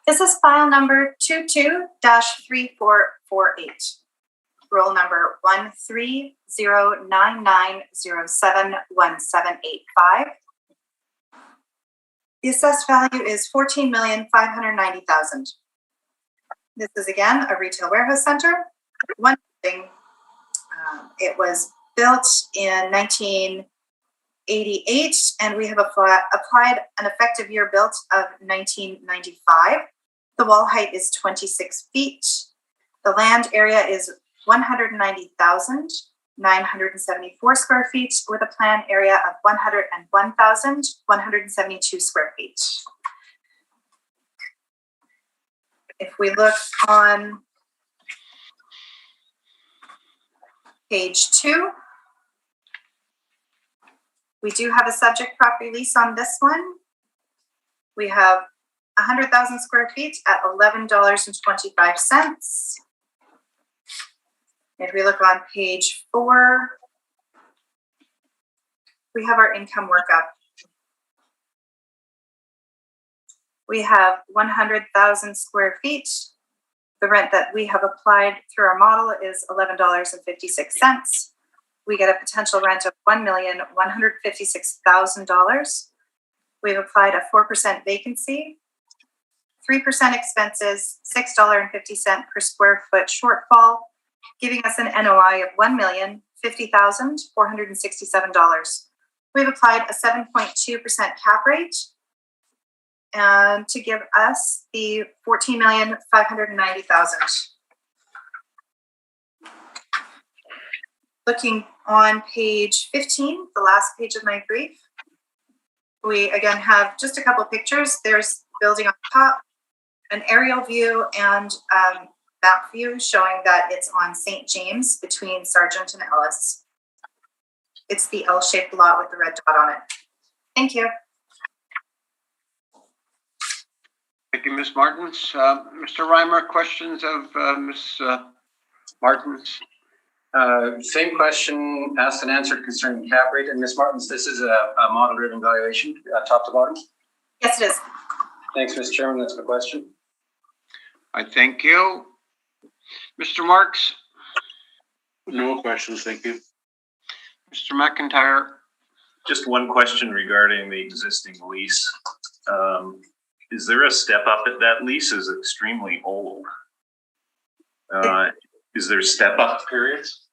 This is file number 22-3448. Roll number 13099071785. The assessed value is $14,590,000. This is again a retail warehouse center. One thing, it was built in 19 88, and we have applied an effective year built of 1995. The wall height is 26 feet. The land area is 190,974 square feet with a planned area of 101,172 square feet. If we look on page 2, we do have a subject property lease on this one. We have 100,000 square feet at $11.25. If we look on page 4, we have our income workup. We have 100,000 square feet. The rent that we have applied through our model is $11.56. We get a potential rent of $1,156,000. We've applied a 4% vacancy, 3% expenses, $6.50 per square foot shortfall, giving us an NOI of $1,050,467. We've applied a 7.2% cap rate, and to give us the $14,590,000. Looking on page 15, the last page of my brief, we again have just a couple pictures. There's building on top, an aerial view, and map view showing that it's on St. James between Sargent and Ellis. It's the L-shaped lot with the red dot on it. Thank you. Thank you, Ms. Martins. Mr. Reimer, questions of Ms. Martins? Same question asked and answered concerning cap rate. And Ms. Martins, this is a model-driven valuation, top to bottom? Yes, it is. Thanks, Mr. Chairman. That's my question. I thank you. Mr. Marks? No questions, thank you. Mr. McIntyre? Just one question regarding the existing lease. Is there a step up? That lease is extremely old. Is there step up periods?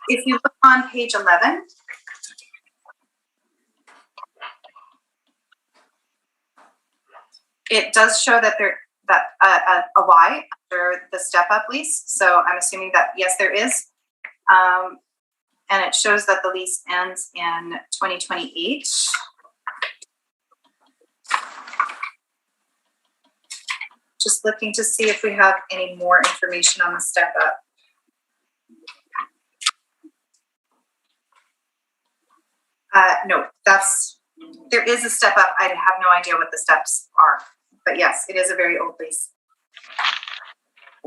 If you look on page 11, it does show that a Y under the step up lease. So I'm assuming that yes, there is. And it shows that the lease ends in 2028. Just looking to see if we have any more information on the step up. No, there is a step up. I have no idea what the steps are, but yes, it is a very old lease.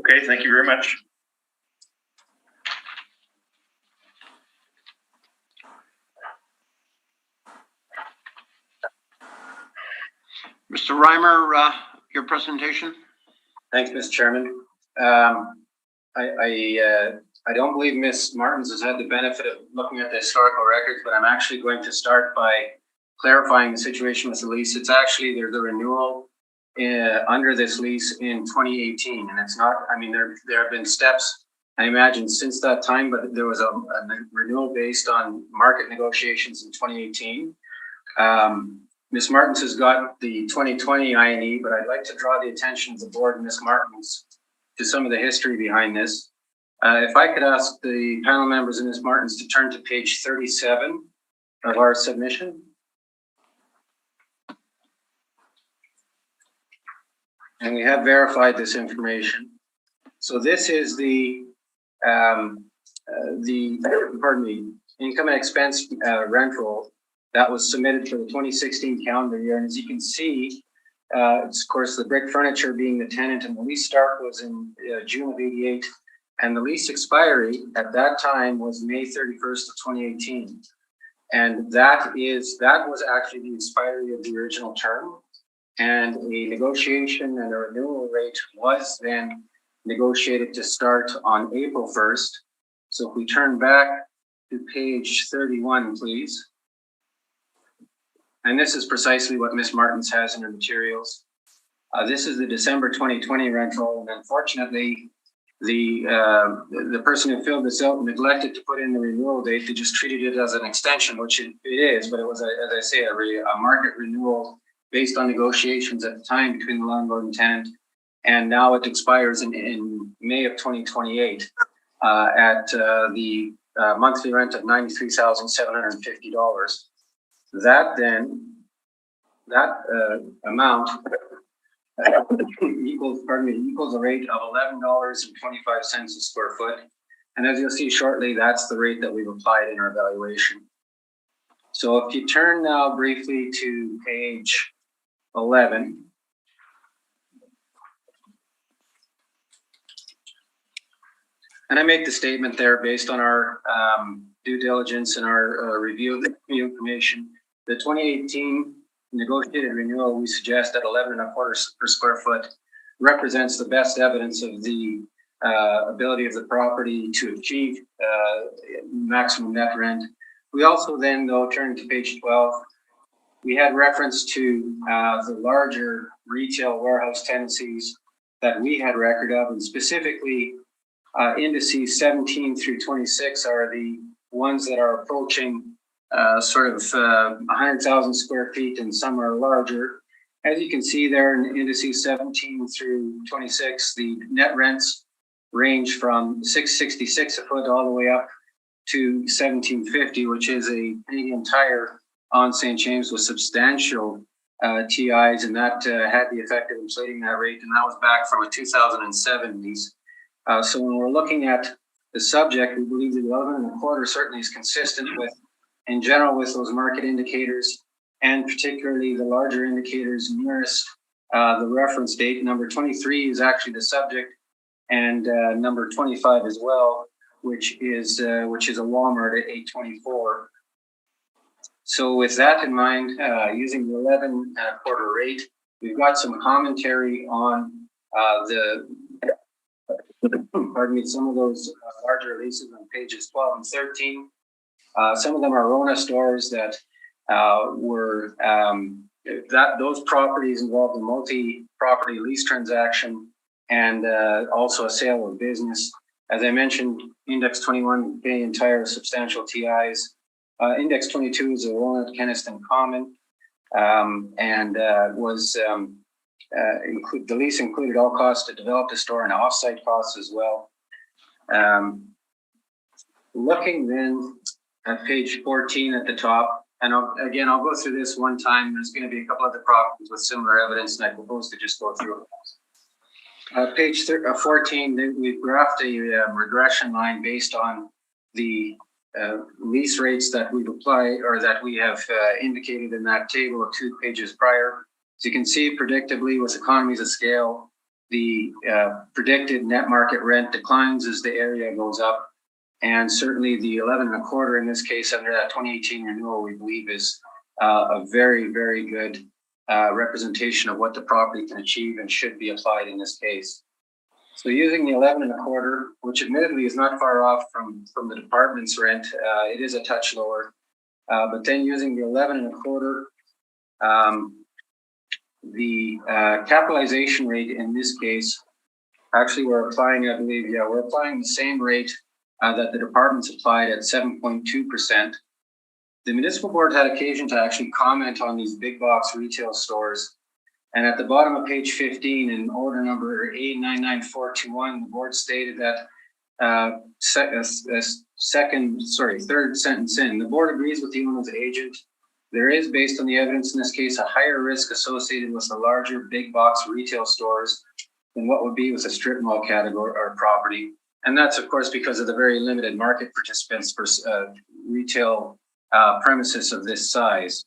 Okay, thank you very much. Mr. Reimer, your presentation? Thanks, Mr. Chairman. I don't believe Ms. Martins has had the benefit of looking at the historical records, but I'm actually going to start by clarifying the situation with the lease. It's actually, there's a renewal under this lease in 2018, and it's not, I mean, there have been steps, I imagine, since that time, but there was a renewal based on market negotiations in 2018. Ms. Martins has got the 2020 INE, but I'd like to draw the attention of the board and Ms. Martins to some of the history behind this. If I could ask the panel members and Ms. Martins to turn to page 37 of our submission. And we have verified this information. So this is the income and expense rent roll that was submitted for the 2016 calendar year. And as you can see, it's of course the brick furniture being the tenant, and the lease start was in June of '88. And the lease expiry at that time was May 31st of 2018. And that was actually the expiry of the original term. And a negotiation and a renewal rate was then negotiated to start on April 1st. So if we turn back to page 31, please. And this is precisely what Ms. Martins has in her materials. This is the December 2020 rental, and unfortunately, the person who filled this out neglected to put in the renewal date. They just treated it as an extension, which it is, but it was, as I say, a market renewal based on negotiations at the time between the landlord and tenant. And now it expires in May of 2028 at the monthly rent of $93,750. That amount equals a rate of $11.25 a square foot. And as you'll see shortly, that's the rate that we've applied in our valuation. So if you turn now briefly to page 11. And I make the statement there based on our due diligence and our review of the information. The 2018 negotiated renewal we suggest at 11.25 per square foot represents the best evidence of the ability of the property to achieve maximum net rent. We also then, though, turn to page 12, we had reference to the larger retail warehouse tenancies that we had record of, and specifically indices 17 through 26 are the ones that are approaching 100,000 square feet, and some are larger. As you can see there in indices 17 through 26, the net rents range from $666 a foot all the way up to $1,750, which is a Canadian Tire on St. James with substantial TIs, and that had the effect of inflating that rate, and that was back from a 2007 lease. So when we're looking at the subject, we believe the 11.25 certainly is consistent with, in general, with those market indicators, and particularly the larger indicators nearest the reference date. Number 23 is actually the subject, and number 25 as well, which is a Walmart at 824. So with that in mind, using the 11.25 rate, we've got some commentary on some of those larger leases on pages 12 and 13. Some of them are Rona stores that were those properties involved a multi-property lease transaction and also a sale of business. As I mentioned, Index 21 Canadian Tire substantial TIs. Index 22 is a Rona Kenniston Common, and the lease included all costs to develop the store and off-site costs as well. Looking then at page 14 at the top, and I'll go through this one time. There's going to be a couple other properties with similar evidence, and I propose to just go through it. Page 14, we've graphed a regression line based on the lease rates that we've applied, or that we have indicated in that table of 2 pages prior. So you can see predictably with economies of scale, the predicted net market rent declines as the area goes up. And certainly the 11.25 in this case under that 2018 renewal, we believe is a very, very good representation of what the property can achieve and should be applied in this case. So using the 11.25, which admittedly is not far off from the department's rent, it is a touch lower. But then using the 11.25, the capitalization rate in this case, actually we're applying the same rate that the department's applied at 7.2%. The municipal board had occasion to actually comment on these big box retail stores. And at the bottom of page 15 in order number 899421, the board stated that third sentence in, the board agrees with the owner's agent. There is, based on the evidence in this case, a higher risk associated with the larger big box retail stores than what would be with a strip mall category or property. And that's, of course, because of the very limited market participants for retail premises of this size.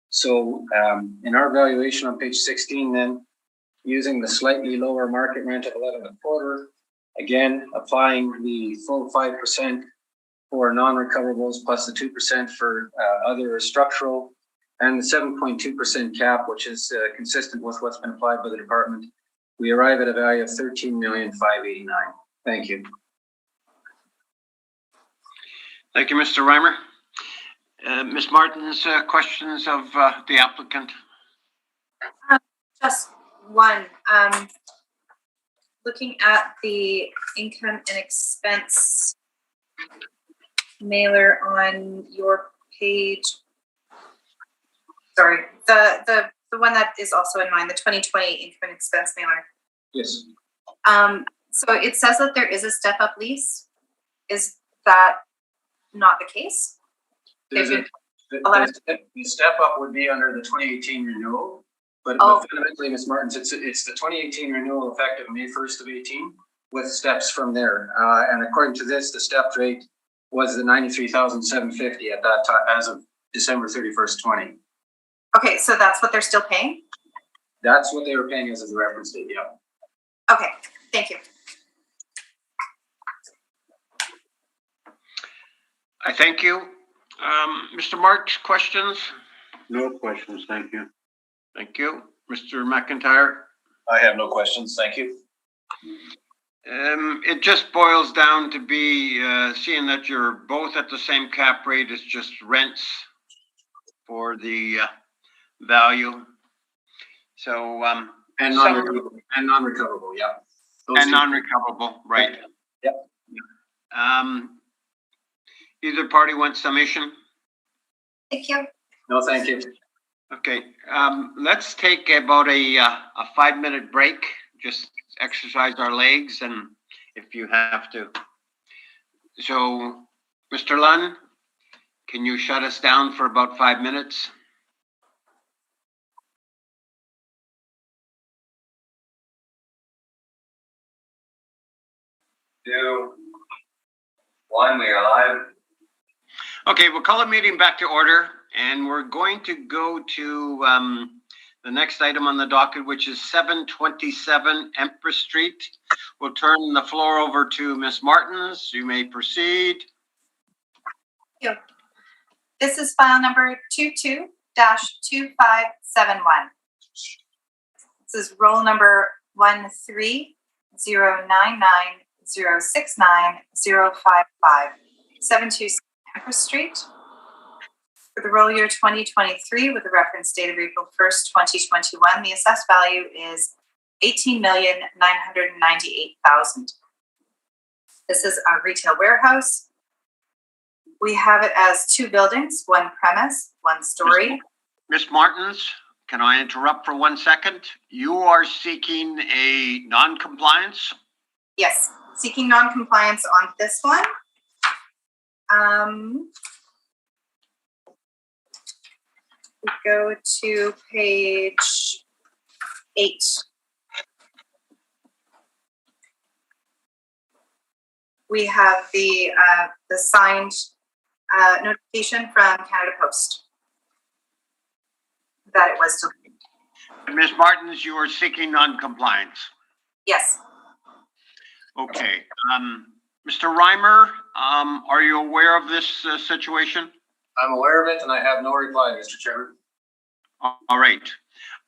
So in our valuation on page 16, then, using the slightly lower market rent of 11.25, again, applying the full 5% for non-recoverables plus the 2% for other structural, and the 7.2% cap, which is consistent with what's been applied by the department, we arrive at a value of $13,589,000. Thank you. Thank you, Mr. Reimer. Ms. Martins, questions of the applicant? Just one. looking at the income and expense mailer on your page. Sorry, the one that is also in mine, the 2020 income and expense mailer. Yes. So it says that there is a step-up lease. Is that not the case? There's If the step up would be under the 2018 renewal, but fundamentally, Ms. Martins, it's the 2018 renewal effective May 1st of 18 with steps from there. And according to this, the step rate was the 93,750 at that time as of December 31st, 20. Okay, so that's what they're still paying? That's what they were paying as of the reference date, yeah. Okay, thank you. I thank you. Mr. Marks, questions? No questions, thank you. Thank you. Mr. McIntyre? I have no questions, thank you. It just boils down to be seeing that you're both at the same cap rate. It's just rents for the value. So And non-recoverable, yeah. Those and two. non-recoverable, right? Yep. Either party wants summation? Thank you. No, thank you. Okay, let's take about a 5-minute break. Just exercise our legs, and if you have to. So, Mr. Lunn, can you shut us down for about 5 minutes? 2, 1, we are live. Okay, we'll call the meeting back to order, and we're going to go to the next item on the docket, which is 727 Empress Street. We'll turn the floor over to Ms. Martins. You may proceed. Thank you. This is file number 22-2571. This is roll number 13099069055, 727 Empress Street. For the roll year 2023, with the reference date of April 1st, 2021, the assessed value is $18,998,000. This is a retail warehouse. We have it as 2 buildings, 1 premise, 1 story. Ms. Martins, can I interrupt for 1 second? You are seeking a non-compliance? Yes, seeking non-compliance on this one. We go to page 8. We have the signed notification from Canada Post that it was deleted. Ms. Martins, you are seeking non-compliance. Yes. Okay. Mr. Reimer, are you aware of this situation? I'm aware of it, and I have no reply, Mr. Chairman. All right.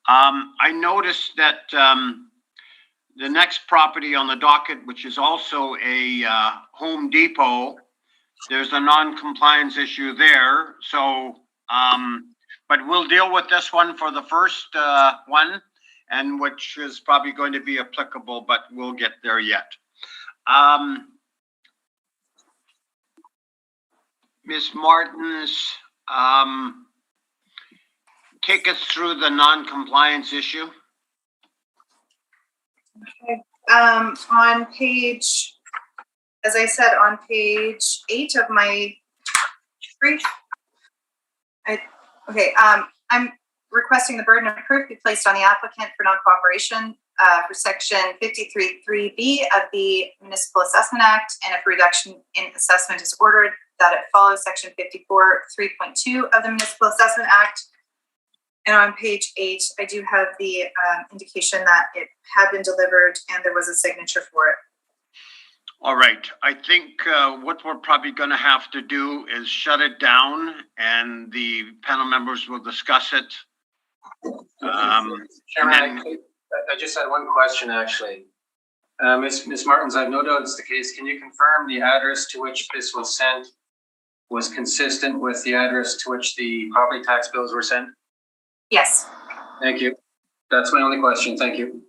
I noticed that the next property on the docket, which is also a Home Depot, there's a non-compliance issue there. So, but we'll deal with this one for the first one, and which is probably going to be applicable, but we'll get there yet. Ms. Martins, take us through the non-compliance issue. Okay. On page, as I said, on page 8 of my brief, I'm requesting the burden of proof be placed on the applicant for non-cooperation for section 53(3)(b) of the Municipal Assessment Act, and if a reduction in assessment is ordered, that it follows section 54(3)(2) of the Municipal Assessment Act. And on page 8, I do have the indication that it had been delivered and there was a signature for it. All right. I think what we're probably going to have to do is shut it down, and the panel members will discuss it. Chairman, I just had one question, actually. Ms. Martins, I have no doubt it's the case. Can you confirm the address to which this was sent was consistent with the address to which the property tax bills were sent? Yes. Thank you. That's my only question. Thank you.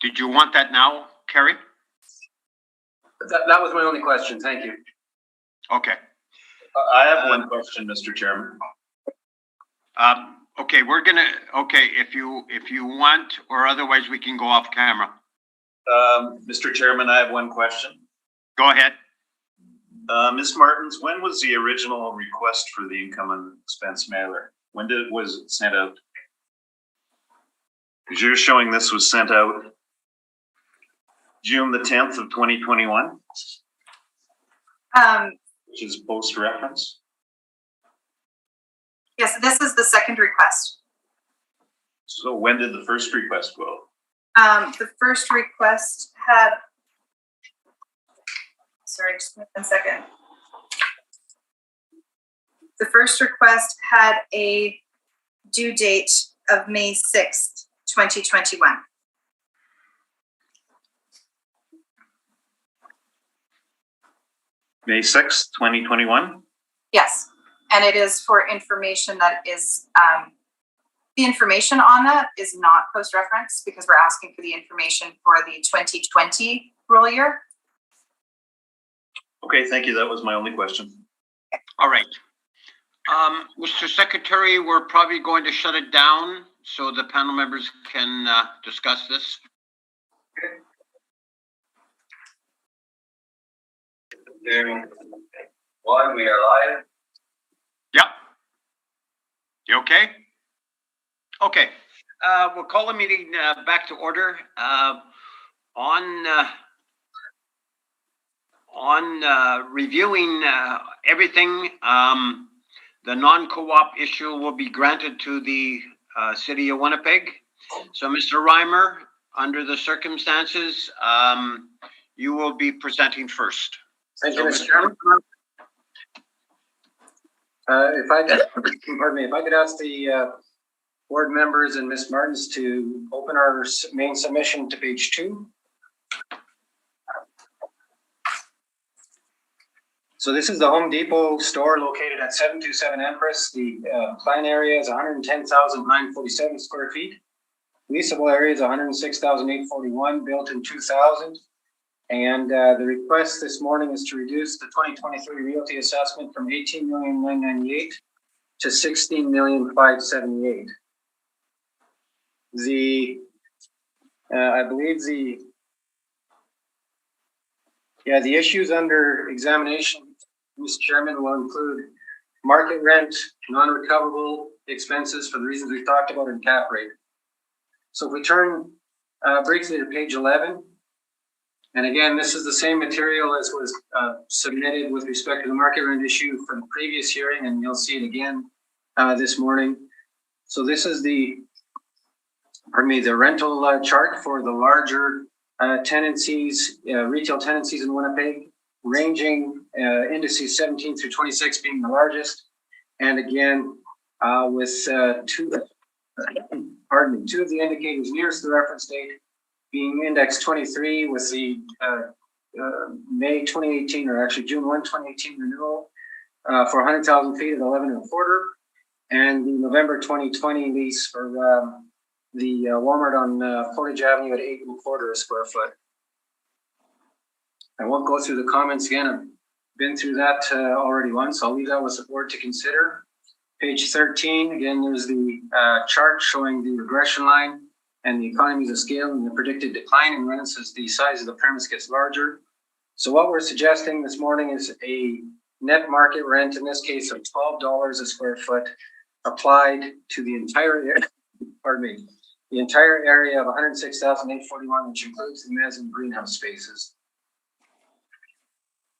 Did you want that now, Kerry? That was my only question. Thank you. Okay. I have one question, Mr. Chairman. Okay, if you want, or otherwise we can go off camera. Mr. Chairman, I have one question. Go ahead. Ms. Martins, when was the original request for the income and expense mailer? When was it sent out? Because you're showing this was sent out June the 10th of 2021, which is post reference. Yes, this is the second request. So when did the first request go out? The first request had, sorry, just 1 second. The first request had a due date of May 6th, 2021. May 6th, 2021? Yes, and it is for information that is, the information on that is not post-reference because we're asking for the information for the 2020 rule year. Okay, thank you. That was my only question. All right. Mr. Secretary, we're probably going to shut it down so the panel members can discuss this. One, we are live. Yep. You okay? Okay. We'll call the meeting back to order. On reviewing everything, the non-co-op issue will be granted to the City of Winnipeg. So, Mr. Reimer, under the circumstances, you will be presenting first. Thank you, Mr. Chairman. If I could ask the board members and Ms. Martins to open our main submission to page 2. So this is the Home Depot store located at 727 Empress. The plan area is 110,947 square feet. Leasable area is 106,841, built in 2000. And the request this morning is to reduce the 2023 realty assessment from $18,998,000 to $16,578,000. I believe the issues under examination, Mr. Chairman, will include market rent, non-recoverable expenses for the reasons we've talked about, in cap rate. So if we turn briefly to page 11, and again, this is the same material as was submitted with respect to the market rent issue from the previous hearing, and you'll see it again this morning. So this is the rental chart for the larger tenancies, retail tenancies in Winnipeg, ranging indices 17 through 26 being the largest. And again, with two of the indicators nearest the reference date being index 23 with the May 2018, or actually June 1, 2018 renewal for 100,000 feet at 11.25, and the November 2020 lease for the Walmart on Portage Avenue at 8.25 a square foot. I won't go through the comments again. I've been through that already once. I'll leave that with the board to consider. Page 13, again, there's the chart showing the regression line and the economies of scale and the predicted decline in rents as the size of the premise gets larger. So what we're suggesting this morning is a net market rent, in this case of $12 a square foot, applied to the entire area, the entire area of 106,841, which includes the mezzanine greenhouse spaces.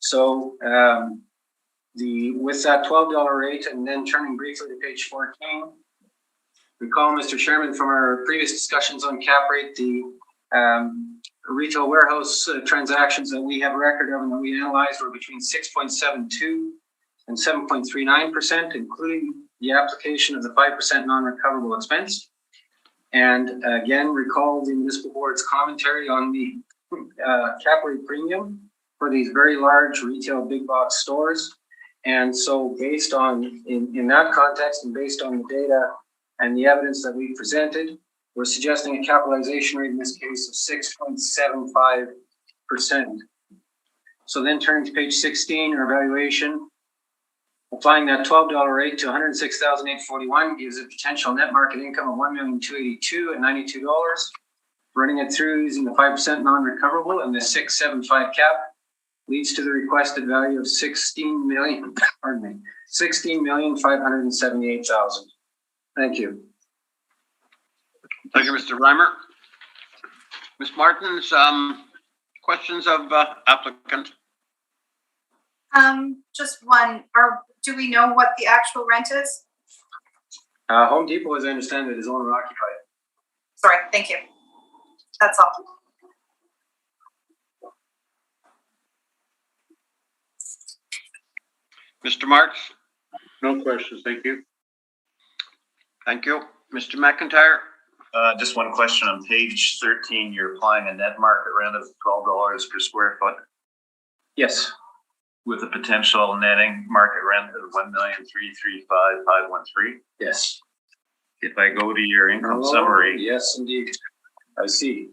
So with that $12 rate, and then turning briefly to page 14, recall, Mr. Chairman, from our previous discussions on cap rate, the retail warehouse transactions that we have a record of and that we analyzed were between 6.72 and 7.39%, including the application of the 5% non-recoverable expense. And again, recall the municipal board's commentary on the cap rate premium for these very large retail big box stores. And so based on, in that context and based on the data and the evidence that we presented, We're suggesting a capitalization rate in this case of 6.75%. So then turning to page 16, our evaluation, applying that $12 rate to $106,841 gives a potential net market income of $1,282,092. Running it through using the 5% non-recoverable and the 6.75 cap leads to the requested value of $16,578,000. Thank you. Thank you, Mr. Reimer. Ms. Martins, questions of applicant? Just one. Do we know what the actual rent is? Home Depot, as I understand it, is owner occupied. Sorry, thank you. That's all. Mr. Marks? No questions, thank you. Thank you. Mr. McIntyre? Just one question on page 13, you're applying a net market rent of $12 per square foot Yes. with a potential netting market rent of $1,335,513. Yes. If I go to your income summary, Yes, indeed. I see.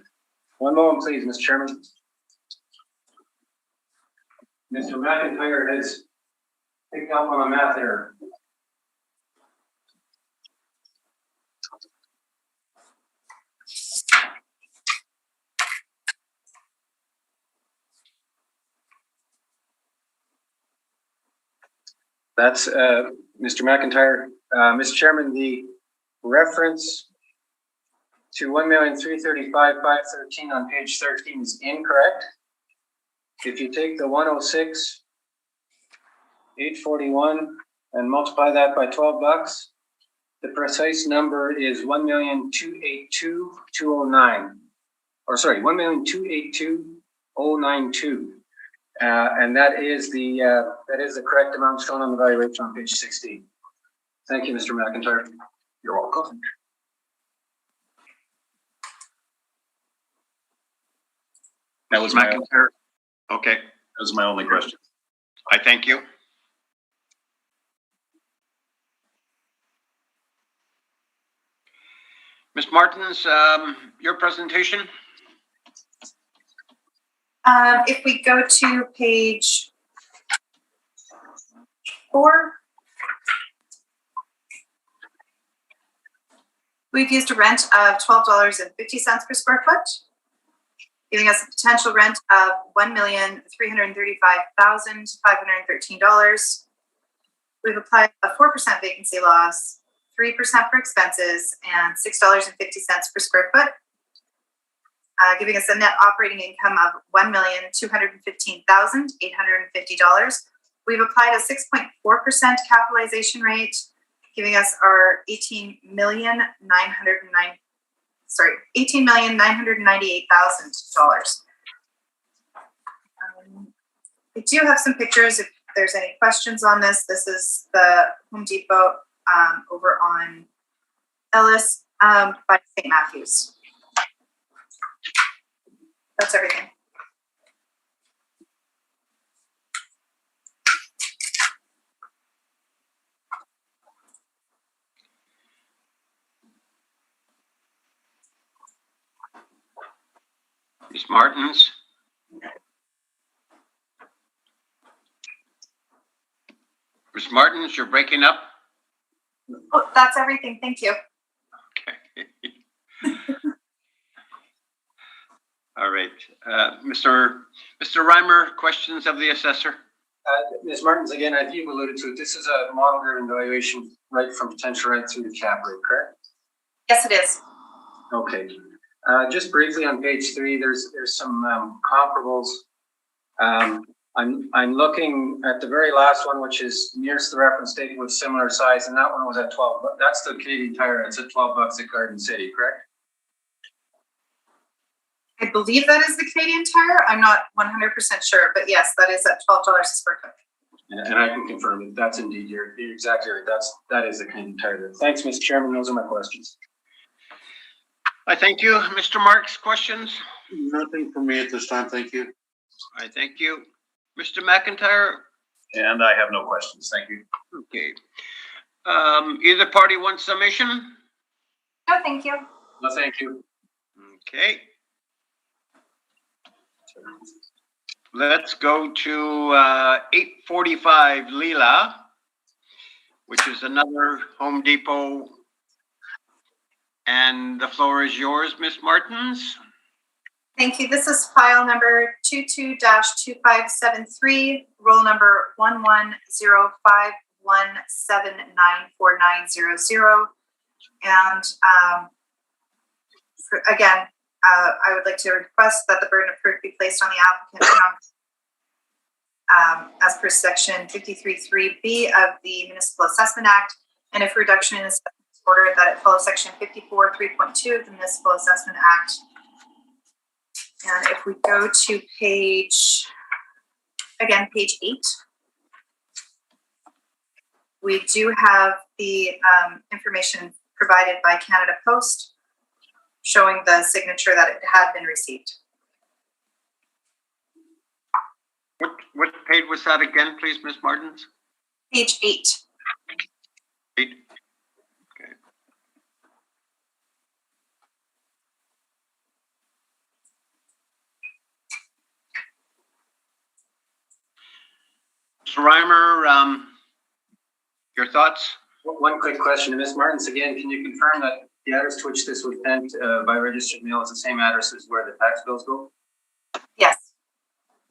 One moment, please, Mr. Chairman. Mr. McIntyre has picked up on a math error. That's Mr. McIntyre. Mr. Chairman, the reference to $1,335,513 on page 13 is incorrect. If you take the 106,841 and multiply that by $12, the precise number is $1,282,209. Or sorry, $1,282,092. And that is the correct amount shown on the valuation on page 16. Thank you, Mr. McIntyre. You're welcome. that was my Okay, only question. I thank you. Ms. Martins, your presentation? If we go to page 4, we've used a rent of $12.50 per square foot, giving us a potential rent of $1,335,513. We've applied a 4% vacancy loss, 3% for expenses, and $6.50 per square foot, giving us a net operating income of $1,215,850. We've applied a 6.4% capitalization rate, giving us our $18,998,000. I do have some pictures if there's any questions on this. This is the Home Depot over on Ellis by St. Matthews. That's everything. Ms. Martins? Ms. Martins, you're breaking up? Oh, that's everything. Thank you. Okay. All right. Mr. Reimer, questions of the assessor? Ms. Martins, again, as you've alluded to, this is a model-driven valuation right from potential rent through the cap rate, correct? Yes, it is. Okay. Just briefly on page 3, there's some comparables. I'm looking at the very last one, which is nearest the reference date with similar size, and that one was at 12. But that's the Canadian Tire. It's at $12 at Garden City, correct? I believe that is the Canadian Tire. I'm not 100% sure, but yes, that is at $12 a square foot. And I can confirm it. That's indeed you're exactly right. That is the Canadian Tire. Thanks, Mr. Chairman. Those are my questions. I thank you. Mr. Marks, questions? Nothing for me at this time, thank you. I thank you. Mr. McIntyre? And I have no questions. Thank you. Okay. Either party wants summation? No, thank you. No, thank you. Okay. Let's go to 845 Leela, which is another Home Depot. And the floor is yours, Ms. Martins. Thank you. This is file number 22-2573, roll number 1105179490. And again, I would like to request that the burden of proof be placed on the applicant as per section 53(3)(b) of the Municipal Assessment Act, and if reduction in assessment is ordered, that it follows section 54(3.2) of the Municipal Assessment Act. And if we go to page 8, we do have the information provided by Canada Post showing the signature that it had been received. What page was that again, please, Ms. Martins? Page 8. 8. Okay. Mr. Reimer, your thoughts? One quick question to Ms. Martins again. Can you confirm that the address to which this was sent by registered mail is the same address as where the tax bills go? Yes.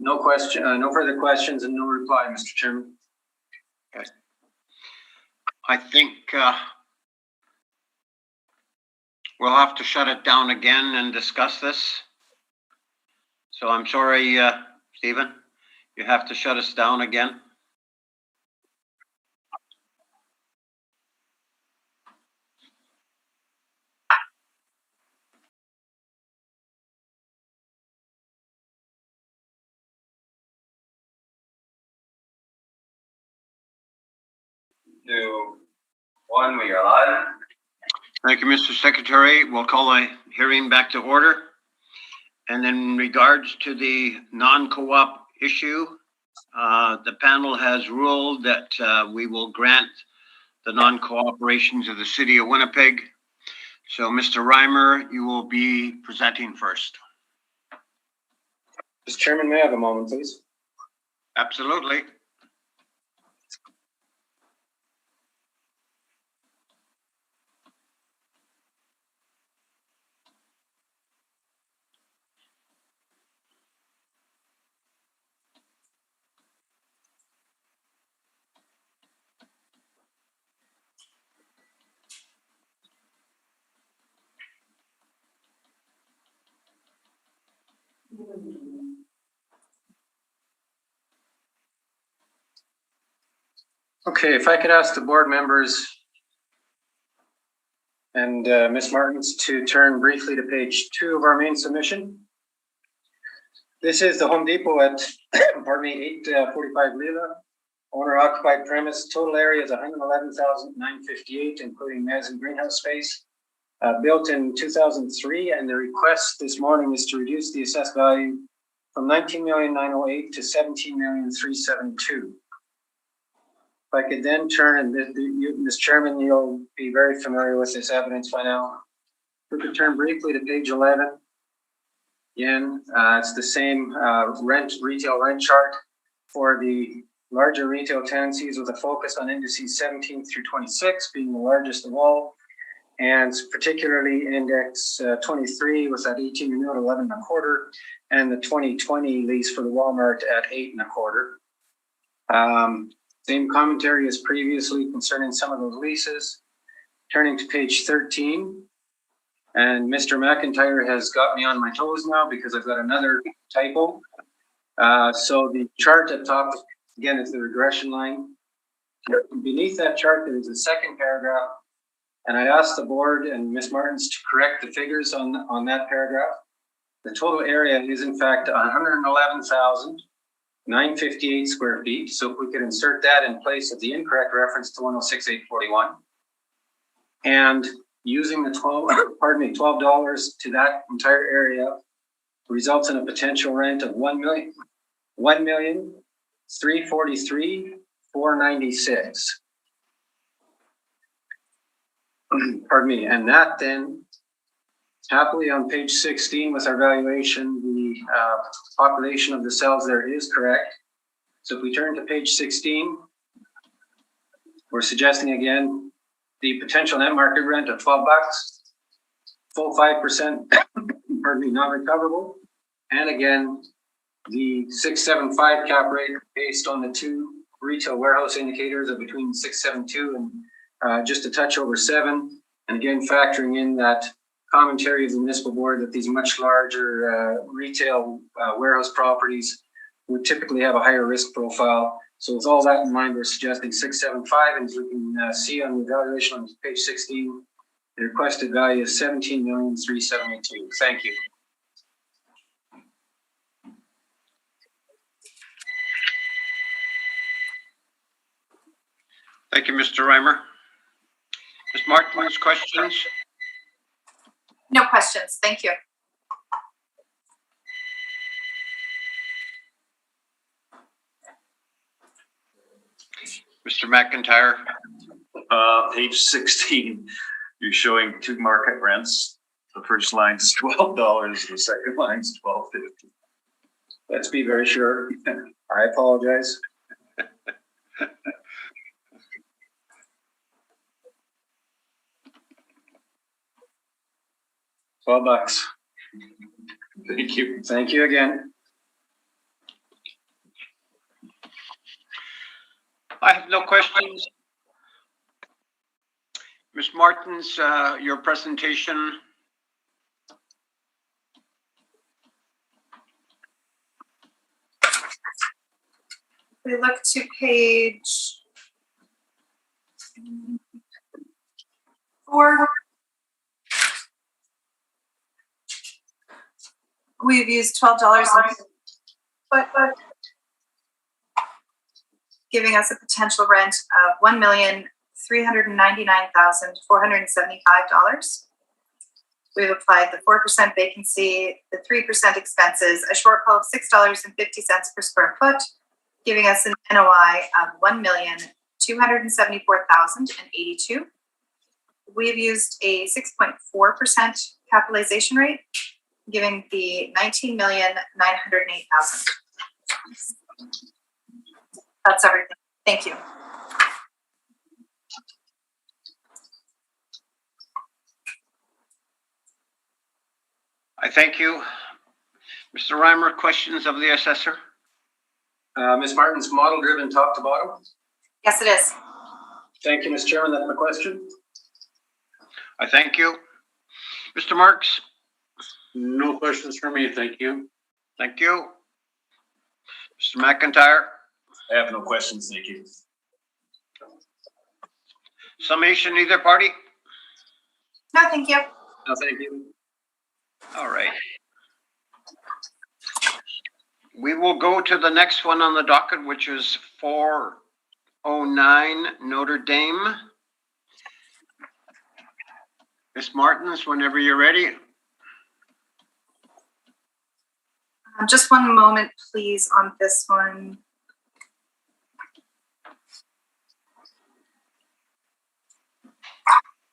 No question. No further questions and no reply, Mr. Chairman. Okay. I think we'll have to shut it down again and discuss this. So I'm sorry, Stephen, you have to shut us down again. We are live. Thank you, Mr. Secretary. We'll call the hearing back to order. And in regards to the non-co-op issue, the panel has ruled that we will grant the non-cooperations of the City of Winnipeg. So, Mr. Reimer, you will be presenting first. Mr. Chairman, may I have a moment, please? Absolutely. Okay, if I could ask the board members and Ms. Martins to turn briefly to page 2 of our main submission. This is the Home Depot at, 845 Leela. Owner occupied premise, total area is 111,958, including mezz and greenhouse space. Built in 2003, and the request this morning is to reduce the assessed value from 19,908,000 to 17,372,000. If I could then turn, and Ms. Chairman, you'll be very familiar with this evidence by now. If we could turn briefly to page 11. Again, it's the same retail rent chart for the larger retail tenancies with a focus on indices 17 through 26 being the largest of all, and particularly index 23 with that 18 renewal at 11 1/4, and the 2020 lease for the Walmart at 8 1/4. Same commentary as previously concerning some of those leases. Turning to page 13, and Mr. McIntyre has got me on my toes now because I've got another typo. So the chart at top, again, is the regression line. Beneath that chart, there is a second paragraph, and I asked the board and Ms. Martins to correct the figures on that paragraph. The total area is in fact 111,958 square feet. So if we could insert that in place of the incorrect reference to 106,841, and using the $12 to that entire area results in a potential rent of $1,343,496. Pardon me, and that then Happily, on page 16 with our valuation, the population of the cells there is correct. So if we turn to page 16, we're suggesting again the potential net market rent of $12, full 5%, pardon me, non-recoverable, and again the 6.75 cap rate based on the two retail warehouse indicators of between 6.72 and just a touch over 7, and again factoring in that commentary of the municipal board that these much larger retail warehouse properties would typically have a higher risk profile. So with all that in mind, we're suggesting 6.75, and as we can see on the evaluation on page 16, the requested value is $17,372,000. Thank you. Thank you, Mr. Reimer. Ms. Martin's questions? No questions. Thank you. Mr. McIntyre? Page 16, you're showing two market rents. The first line's $12, the second line's $12.50. Let's be very sure. I apologize. $12. Thank you. Thank you again. I have no questions. Ms. Martins, your presentation. We look to page 4. We've used $12 a foot, giving us a potential rent of $1,399,475. We've applied the 4% vacancy, the 3% expenses, a shortfall of $6.50 per square foot, giving us an NOI of $1,274,082. We've used a 6.4% capitalization rate, giving the $19,908,000. That's everything. Thank you. I thank you. Mr. Reimer, questions of the assessor? Ms. Martin's model driven top to bottom. Yes, it is. Thank you, Mr. Chairman. That's my question. I thank you. Mr. Marks? No questions for me, thank you. Thank you. Mr. McIntyre? I have no questions, thank you. Summation, either party? No, thank you. No, thank you. All right. We will go to the next one on the docket, which is 409 Notre Dame. Ms. Martins, whenever you're ready. Just one moment, please, on this one.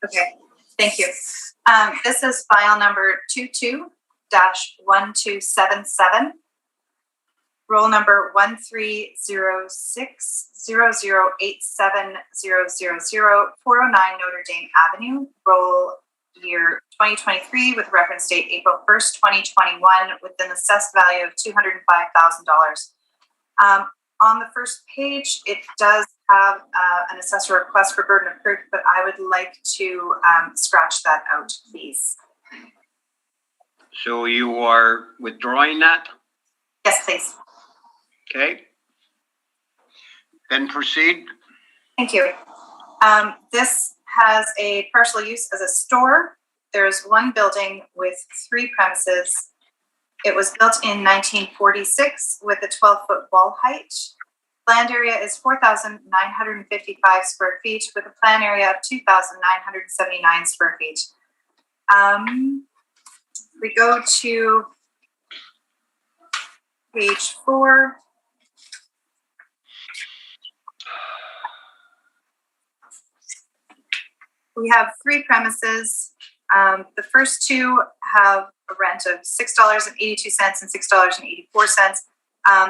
Okay, thank you. This is file number 22-1277, roll number 1306008700, 409 Notre Dame Avenue, roll year 2023 with reference date April 1st, 2021, with an assessed value of $205,000. On the first page, it does have an assessor request for burden of proof, but I would like to scratch that out, please. So you are withdrawing that? Yes, please. Okay. Then proceed. Thank you. This has a partial use as a store. There's one building with 3 premises. It was built in 1946 with a 12-foot wall height. Land area is 4,955 square feet with a plan area of 2,979 square feet. We go to page 4. We have 3 premises. The first two have a rent of $6.82 and $6.84.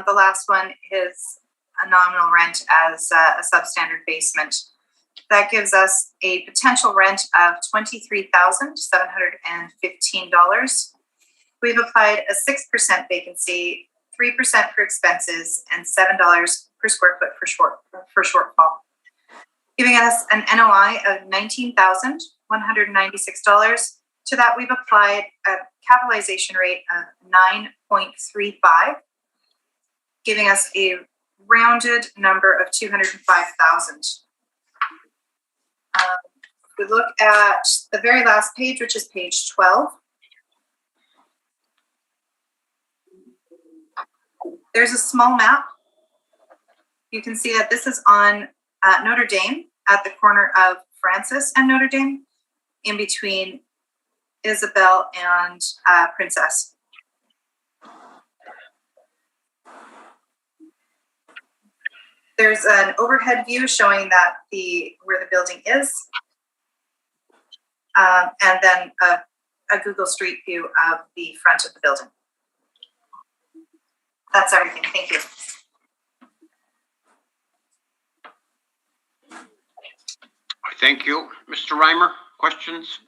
The last one is a nominal rent as a substandard basement. That gives us a potential rent of $23,715. We've applied a 6% vacancy, 3% for expenses, and $7 per square foot for shortfall, giving us an NOI of $19,196. To that, we've applied a capitalization rate of 9.35, giving us a rounded number of $205,000. We look at the very last page, which is page 12. There's a small map. You can see that this is on Notre Dame at the corner of Francis and Notre Dame, in between Isabel and Princess. There's an overhead view showing that where the building is, and then a Google Street view of the front of the building. That's everything. Thank you. Thank you. Mr. Reimer, questions?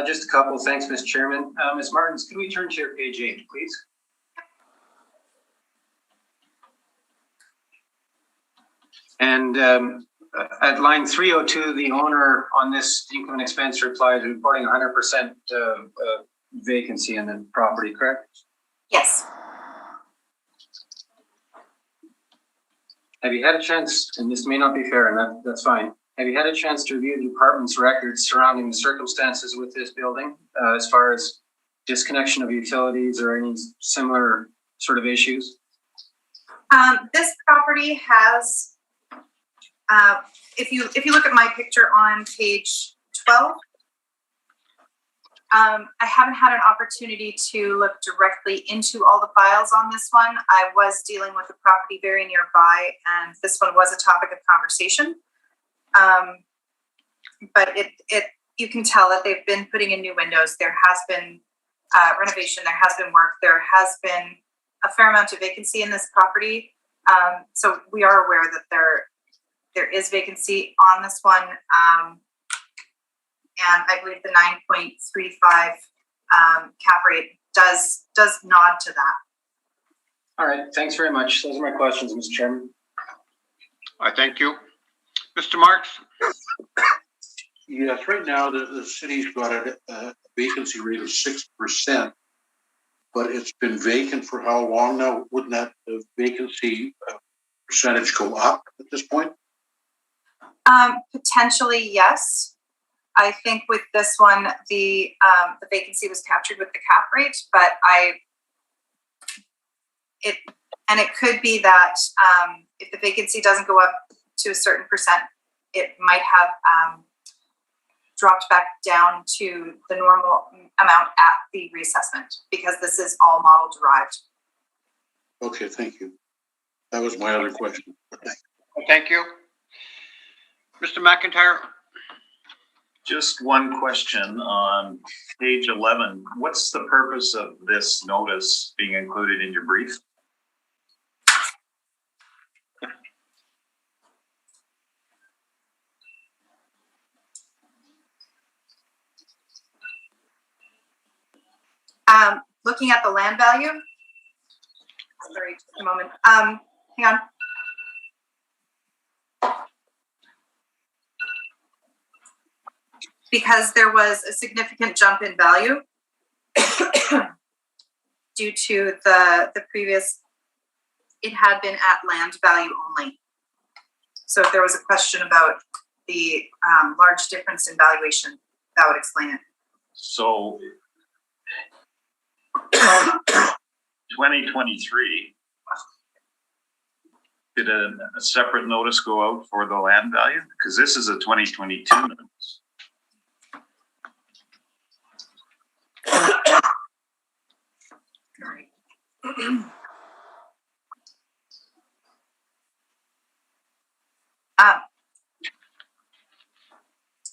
Just a couple. Thanks, Ms. Chairman. Ms. Martins, can we turn to your page 8, please? And at line 302, the owner on this income and expense reply is reporting 100% vacancy in the property, correct? Yes. Have you had a chance, and this may not be fair, and that's fine. Have you had a chance to review the department's records surrounding the circumstances with this building, as far as disconnection of utilities or any similar sort of issues? This property has, if you look at my picture on page 12, I haven't had an opportunity to look directly into all the files on this one. I was dealing with a property very nearby, and this one was a topic of conversation. But you can tell that they've been putting in new windows. There has been renovation. There has been work. There has been a fair amount of vacancy in this property. So we are aware that there is vacancy on this one. And I believe the 9.35 cap rate does nod to that. All right, thanks very much. Those are my questions, Mr. Chairman. I thank you. Mr. Marks? Yes, right now the city's got a vacancy rate of 6%, but it's been vacant for how long now? Wouldn't that vacancy percentage go up at this point? Potentially, yes. I think with this one, the vacancy was captured with the cap rate, but it could be that if the vacancy doesn't go up to a certain percent, it might have dropped back down to the normal amount at the reassessment, because this is all model derived. Okay, thank you. That was my other question. Thank you. Mr. McIntyre? Just one question on page 11. What's the purpose of this notice being included in your brief? Looking at the land value. Sorry, just a moment. Hang on. Because there was a significant jump in value due to the previous, it had been at land value only. So if there was a question about the large difference in valuation, that would explain it. So 2023, did a separate notice go out for the land value? Because this is a 2022 notice.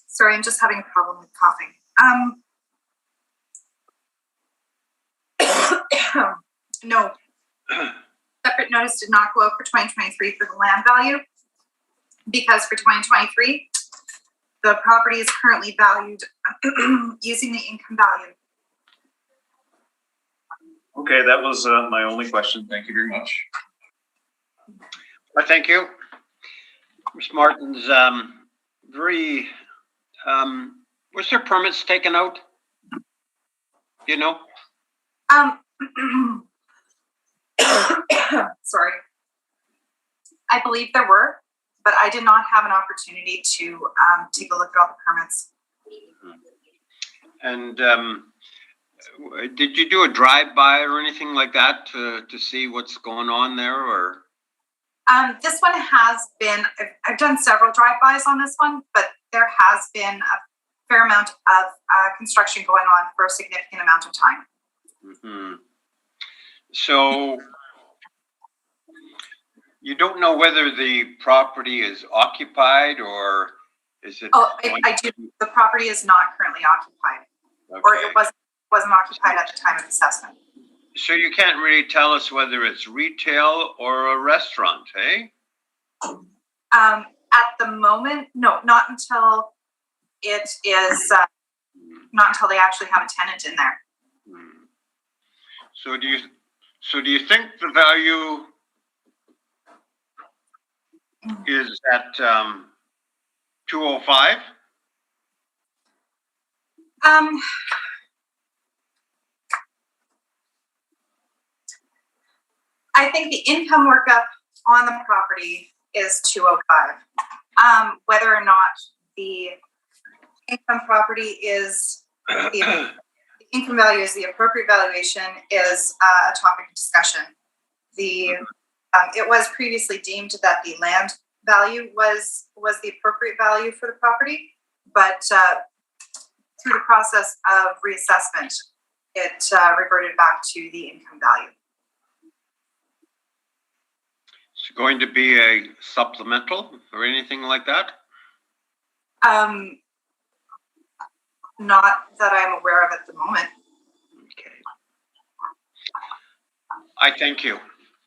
Sorry, I'm just having a problem with coughing. No. Separate notice did not go out for 2023 for the land value because for 2023, the property is currently valued using the income value. Okay, that was my only question. Thank you very much. Well, thank you. Ms. Martin's was there permits taken out? You know? Sorry. I believe there were, but I did not have an opportunity to take a look at all the permits. And did you do a drive-by or anything like that to see what's going on there, or? This one has been, I've done several drive-bys on this one, but there has been a fair amount of construction going on for a significant amount of time. Mm-hmm. So you don't know whether the property is occupied or is it? Oh, I do. The property is not currently occupied, okay. or it wasn't occupied at the time of assessment. So you can't really tell us whether it's retail or a restaurant, eh? At the moment, no, not until it is, not until they actually have a tenant in there. So do you think the value is at 205? I think the income workup on the property is 205. Whether or not the income property is the income value is the appropriate valuation is a topic of discussion. It was previously deemed that the land value was the appropriate value for the property, but through the process of reassessment, it reverted back to the income value. Is it going to be a supplemental or anything like that? Not that I'm aware of at the moment. Okay. I thank you.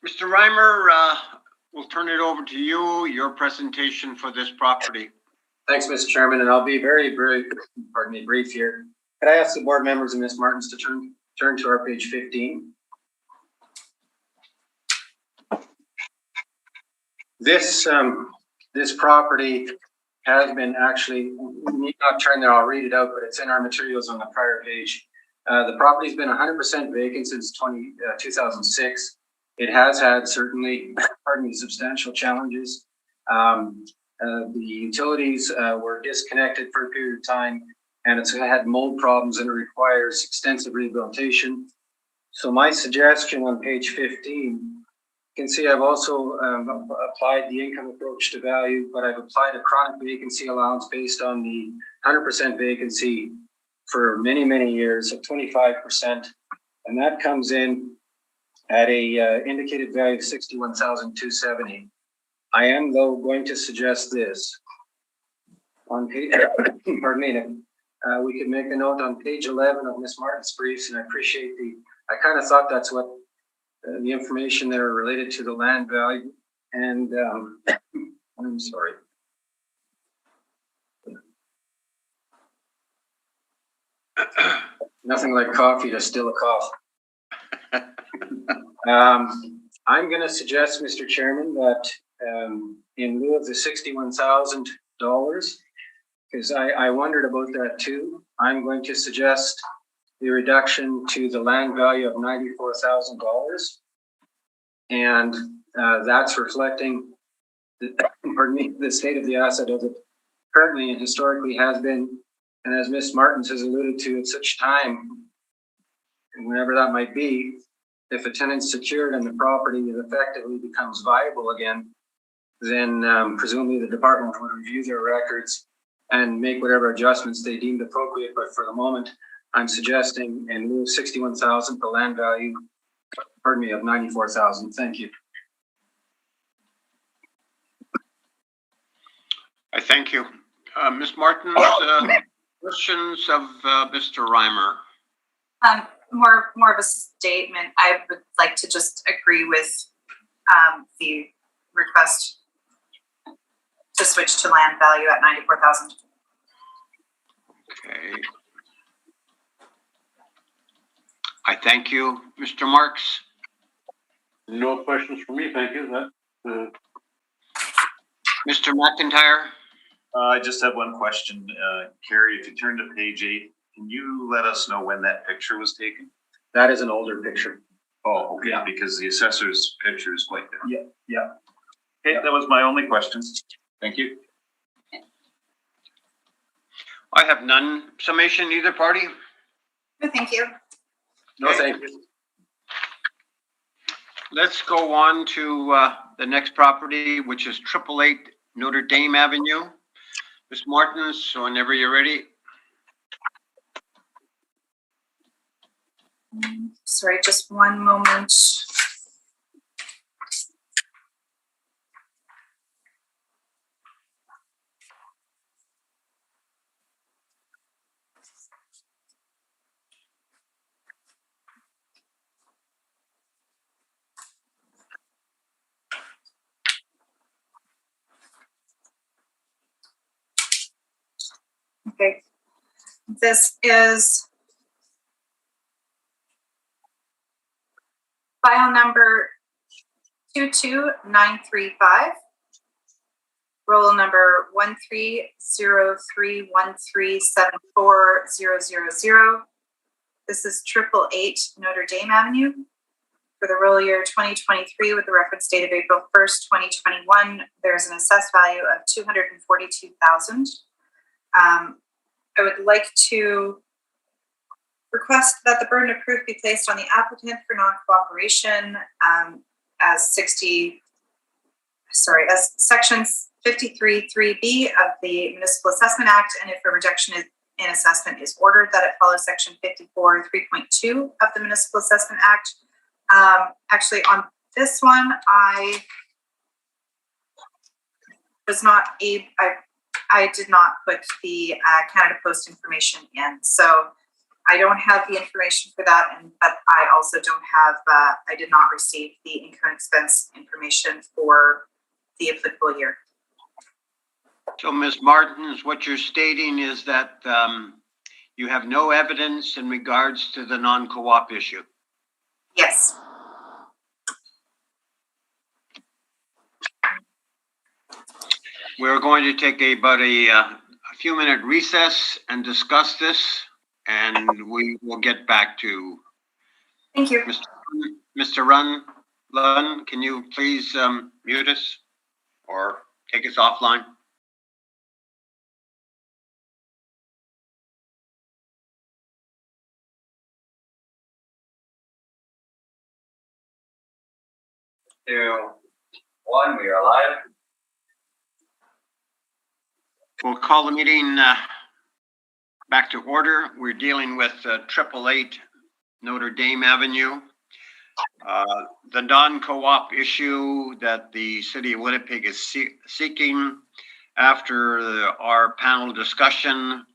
Mr. Reimer, we'll turn it over to you, your presentation for this property. Thanks, Mr. Chairman, and I'll be very brief here. Could I ask the board members and Ms. Martins to turn to our page 15? This property has been actually, you need not turn there, I'll read it out, but it's in our materials on the prior page. The property's been 100% vacant since 2006. It has had certainly, substantial challenges. The utilities were disconnected for a period of time, and it's had mold problems and it requires extensive rehabilitation. So my suggestion on page 15, you can see I've also applied the income approach to value, but I've applied a chronic vacancy allowance based on the 100% vacancy for many, many years of 25%. And that comes in at a indicated value of $61,270. I am, though, going to suggest this. On page, we could make a note on page 11 of Ms. Martin's briefs, and I appreciate I kind of thought that's what the information there related to the land value. And I'm sorry. Nothing like coffee to still a cough. I'm going to suggest, Mr. Chairman, that in lieu of the $61,000, because I wondered about that too, I'm going to suggest the reduction to the land value of $94,000. And that's reflecting the state of the asset as it currently and historically has been. And as Ms. Martins has alluded to, at such time, whenever that might be, if a tenant's secured and the property effectively becomes viable again, then presumably the department would review their records and make whatever adjustments they deemed appropriate. But for the moment, I'm suggesting in lieu of $61,000, the land value, of $94,000. Thank you. I thank you. Ms. Martin, questions of Mr. Reimer? more of a statement. I would like to just agree with the request to switch to land value at 94,000. Okay. I thank you, Mr. Marks. No questions for me, thank you. Mr. McIntyre? I just have one question. Carrie, if you turn to page 8, can you let us know when that picture was taken? That is an older picture. Oh, okay, Yeah. because the assessor's picture is quite different. Yeah. Okay, that was my only question. Thank you. I have none. Summation, either party? No, thank you. No, thank you. Let's go on to the next property, which is 888 Notre Dame Avenue. Ms. Martins, so whenever you're ready. Sorry, just one moment. Okay, this is file number 22935, roll number 13031374000. This is 888 Notre Dame Avenue for the roll year 2023 with the reference date of April 1st, 2021. There's an assessed value of $242,000. I would like to request that the burden of proof be placed on the applicant for non-cooperation as section 53(3)(b) of the Municipal Assessment Act, and if a rejection in assessment is ordered, that it follows section 54(3.2) of the Municipal Assessment Act. Actually, on this one, I was not able. I did not put the Canada Post information in, so I don't have the information for that, but I also don't have. I did not receive the income expense information for the applicable year. So, Ms. Martins, what you're stating is that you have no evidence in regards to the non-co-op issue. Yes. We're going to take about a few minute recess and discuss this, and we will get back to. Thank you. Mr. Lunn, can you please mute us or take us offline? Two, one, we are live. We'll call the meeting back to order. We're dealing with 888 Notre Dame Avenue. The non-co-op issue that the city of Winnipeg is seeking. After our panel discussion,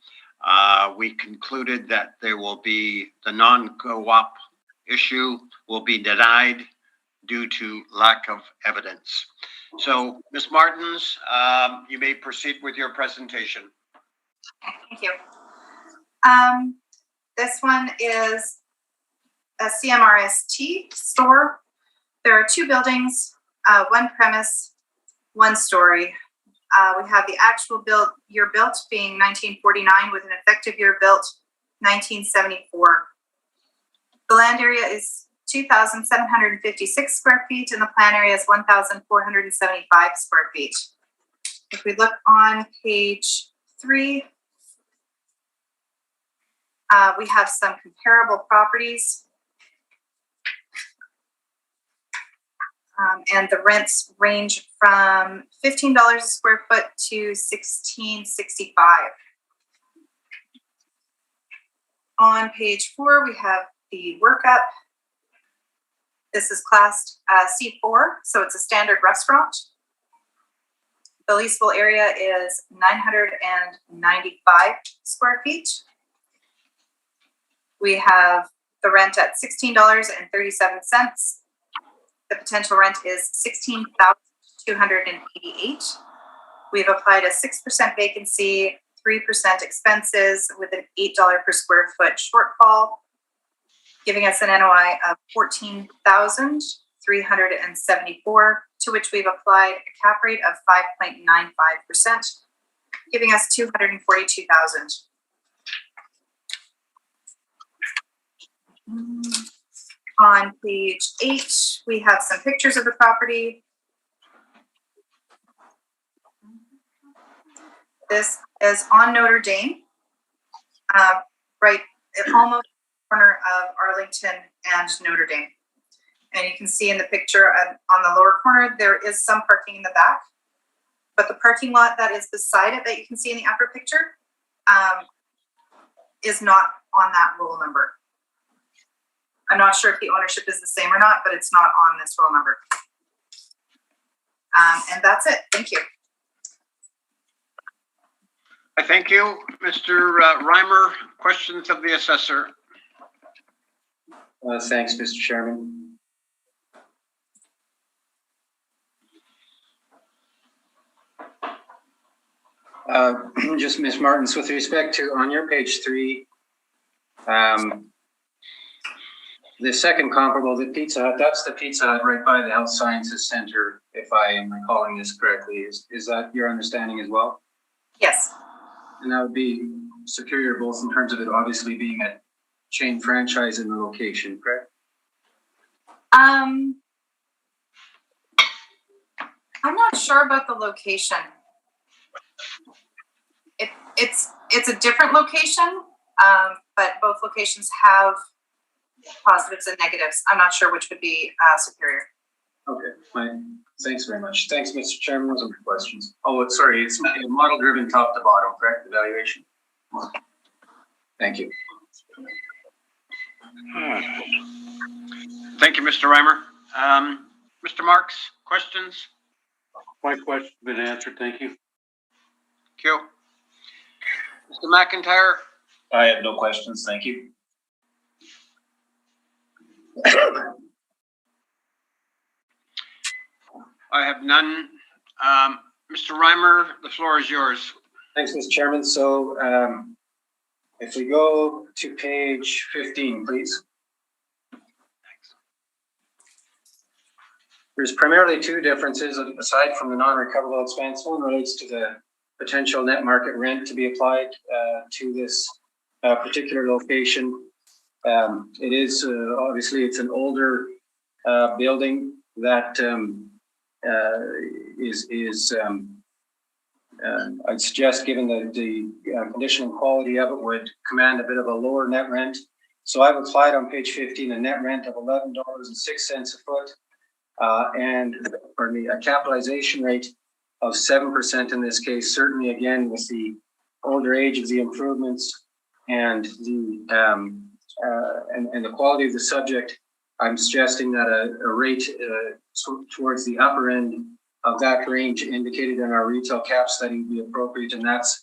we concluded that there will be the non-co-op issue will be denied due to lack of evidence. So, Ms. Martins, you may proceed with your presentation. Thank you. This one is a CMRST store. There are two buildings, one premise, one story. We have the actual year built being 1949 with an effective year built 1974. The land area is 2,756 square feet and the plan area is 1,475 square feet. If we look on page 3, we have some comparable properties. And the rents range from $15 a square foot to $16.65. On page 4, we have the workup. This is classed C4, so it's a standard restaurant. The leasable area is 995 square feet. We have the rent at $16.37. The potential rent is $16,288. We've applied a 6% vacancy, 3% expenses with an $8 per square foot shortfall, giving us an NOI of $14,374, to which we've applied a cap rate of 5.95%, giving us $242,000. On page 8, we have some pictures of the property. This is on Notre Dame, right at almost the corner of Arlington and Notre Dame. And you can see in the picture on the lower corner, there is some parking in the back, but the parking lot that is beside it that you can see in the upper picture is not on that roll number. I'm not sure if the ownership is the same or not, but it's not on this roll number. And that's it. Thank you. I thank you, Mr. Reimer. Questions of the assessor? Thanks, Mr. Chairman. Just Ms. Martins, with respect to on your page 3, the second comparable, the Pizza Hut, that's the Pizza Hut right by the Health Sciences Center, if I am recalling this correctly. Is that your understanding as well? Yes. And that would be superior both in terms of it obviously being a chain franchise in the location, correct? I'm not sure about the location. It's a different location, but both locations have positives and negatives. I'm not sure which would be superior. Okay, fine. Thanks very much. Thanks, Mr. Chairman. Those are my questions. Oh, sorry, it's model driven top to bottom, correct? Evaluation. Thank you. Thank you, Mr. Reimer. Mr. Marks, questions? My question's been answered. Thank you. Thank you. Mr. McIntyre? I have no questions. Thank you. I have none. Mr. Reimer, the floor is yours. Thanks, Mr. Chairman. So if we go to page 15, please. There's primarily two differences aside from the non-recoverable expense. One relates to the potential net market rent to be applied to this particular location. It is obviously it's an older building that I'd suggest, given the condition and quality of it, would command a bit of a lower net rent. So I've applied on page 15 a net rent of $11.06 a foot, and pardon me, a capitalization rate of 7% in this case. Certainly, again, with the older age of the improvements and the and the quality of the subject, I'm suggesting that a rate towards the upper end of that range indicated in our retail cap study would be appropriate, and that's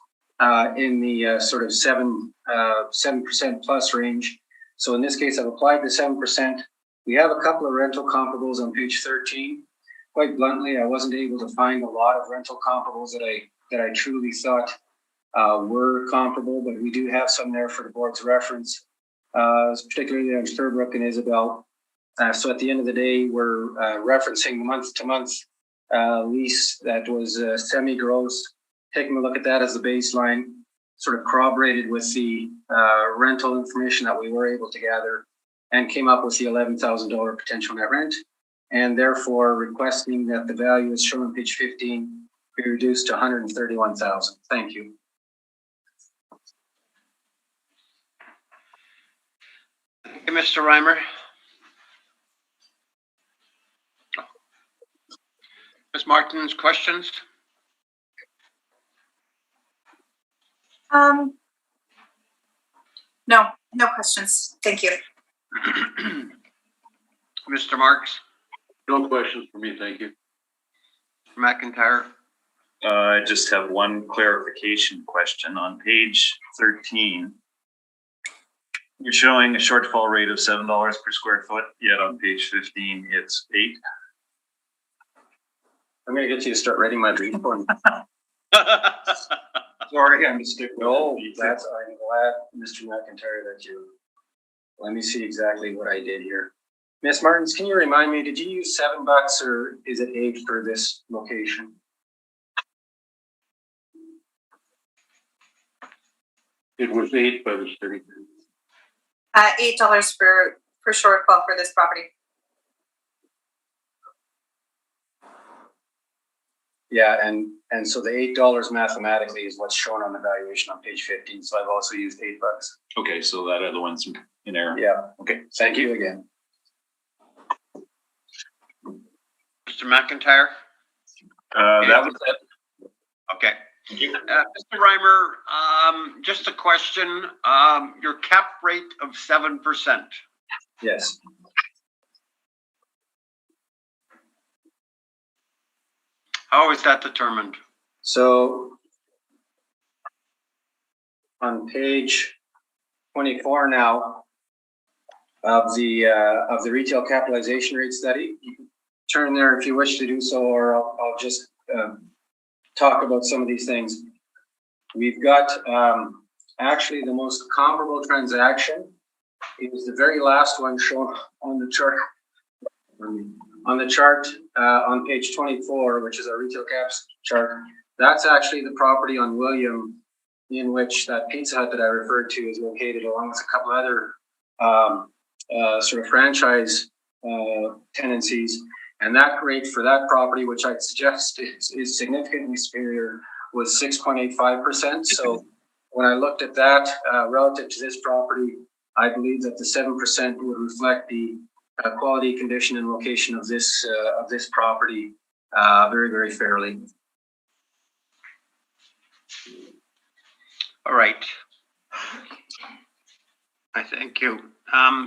in the sort of 7% plus range. So in this case, I've applied the 7%. We have a couple of rental comparables on page 13. Quite bluntly, I wasn't able to find a lot of rental comparables that I truly thought were comparable, but we do have some there for the board's reference, particularly on Sturbrook and Isabel. So at the end of the day, we're referencing month-to-month lease that was semi-gross, taking a look at that as the baseline, sort of corroborated with the rental information that we were able to gather, and came up with the $11,000 potential net rent, and therefore requesting that the value as shown on page 15 be reduced to $131,000. Thank you. Thank you, Mr. Reimer. Ms. Martins, questions? No questions. Thank you. Mr. Marks? No questions for me. Thank you. McIntyre? I just have one clarification question. On page 13, You're showing a shortfall rate of $7 per square foot, yet on page 15, it's 8. I'm gonna get you to start writing my brief one. Sorry, I'm just sticking. No, I'm glad, Mr. McIntyre, that you. Let me see exactly what I did here. Miss Martins, can you remind me? Did you use $7 or is it 8 for this location? It was 8 by the city. $8 for shortfall for this property. Yeah, and so the $8 mathematically is what's shown on the valuation on page 15. So I've also used $8. Okay, so that other one's in error. Yeah. Okay. Thank you again. Mr. McIntyre? That was it. Okay. Thank you. Mr. Reimer, just a question. Your cap rate of 7%. Yes. How is that determined? So on page 24 now of the retail capitalization rate study, you can turn there if you wish to do so, or I'll just talk about some of these things. We've got actually the most comparable transaction is the very last one shown on the chart. On page 24, which is our retail caps chart, that's actually the property on William in which that Pizza Hut that I referred to is located, along with a couple other sort of franchise tenancies. And that rate for that property, which I'd suggest is significantly superior, was 6.85%. So when I looked at that relative to this property, I believe that the 7% would reflect the quality, condition, and location of this property very, very fairly. All right. I thank you.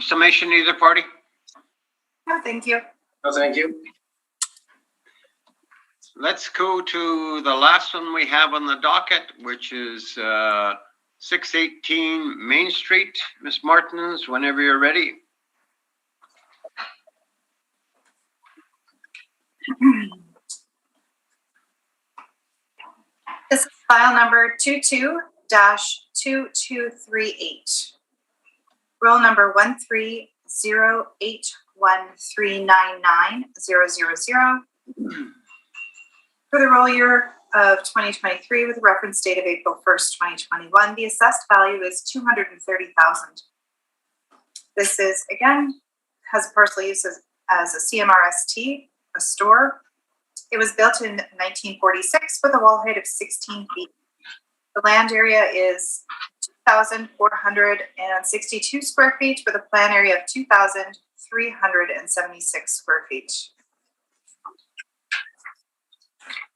Summation either party? No, thank you. No, thank you. Let's go to the last one we have on the docket, which is 618 Main Street. Ms. Martins, whenever you're ready. This is file number 22-2238. Roll number 13081399000 for the roll year of 2023 with a reference date of April 1st, 2021. The assessed value is $230,000. This is, again, has a parcel use as a CMRST, a store. It was built in 1946 with a wall height of 16 feet. The land area is 2,462 square feet with a plan area of 2,376 square feet.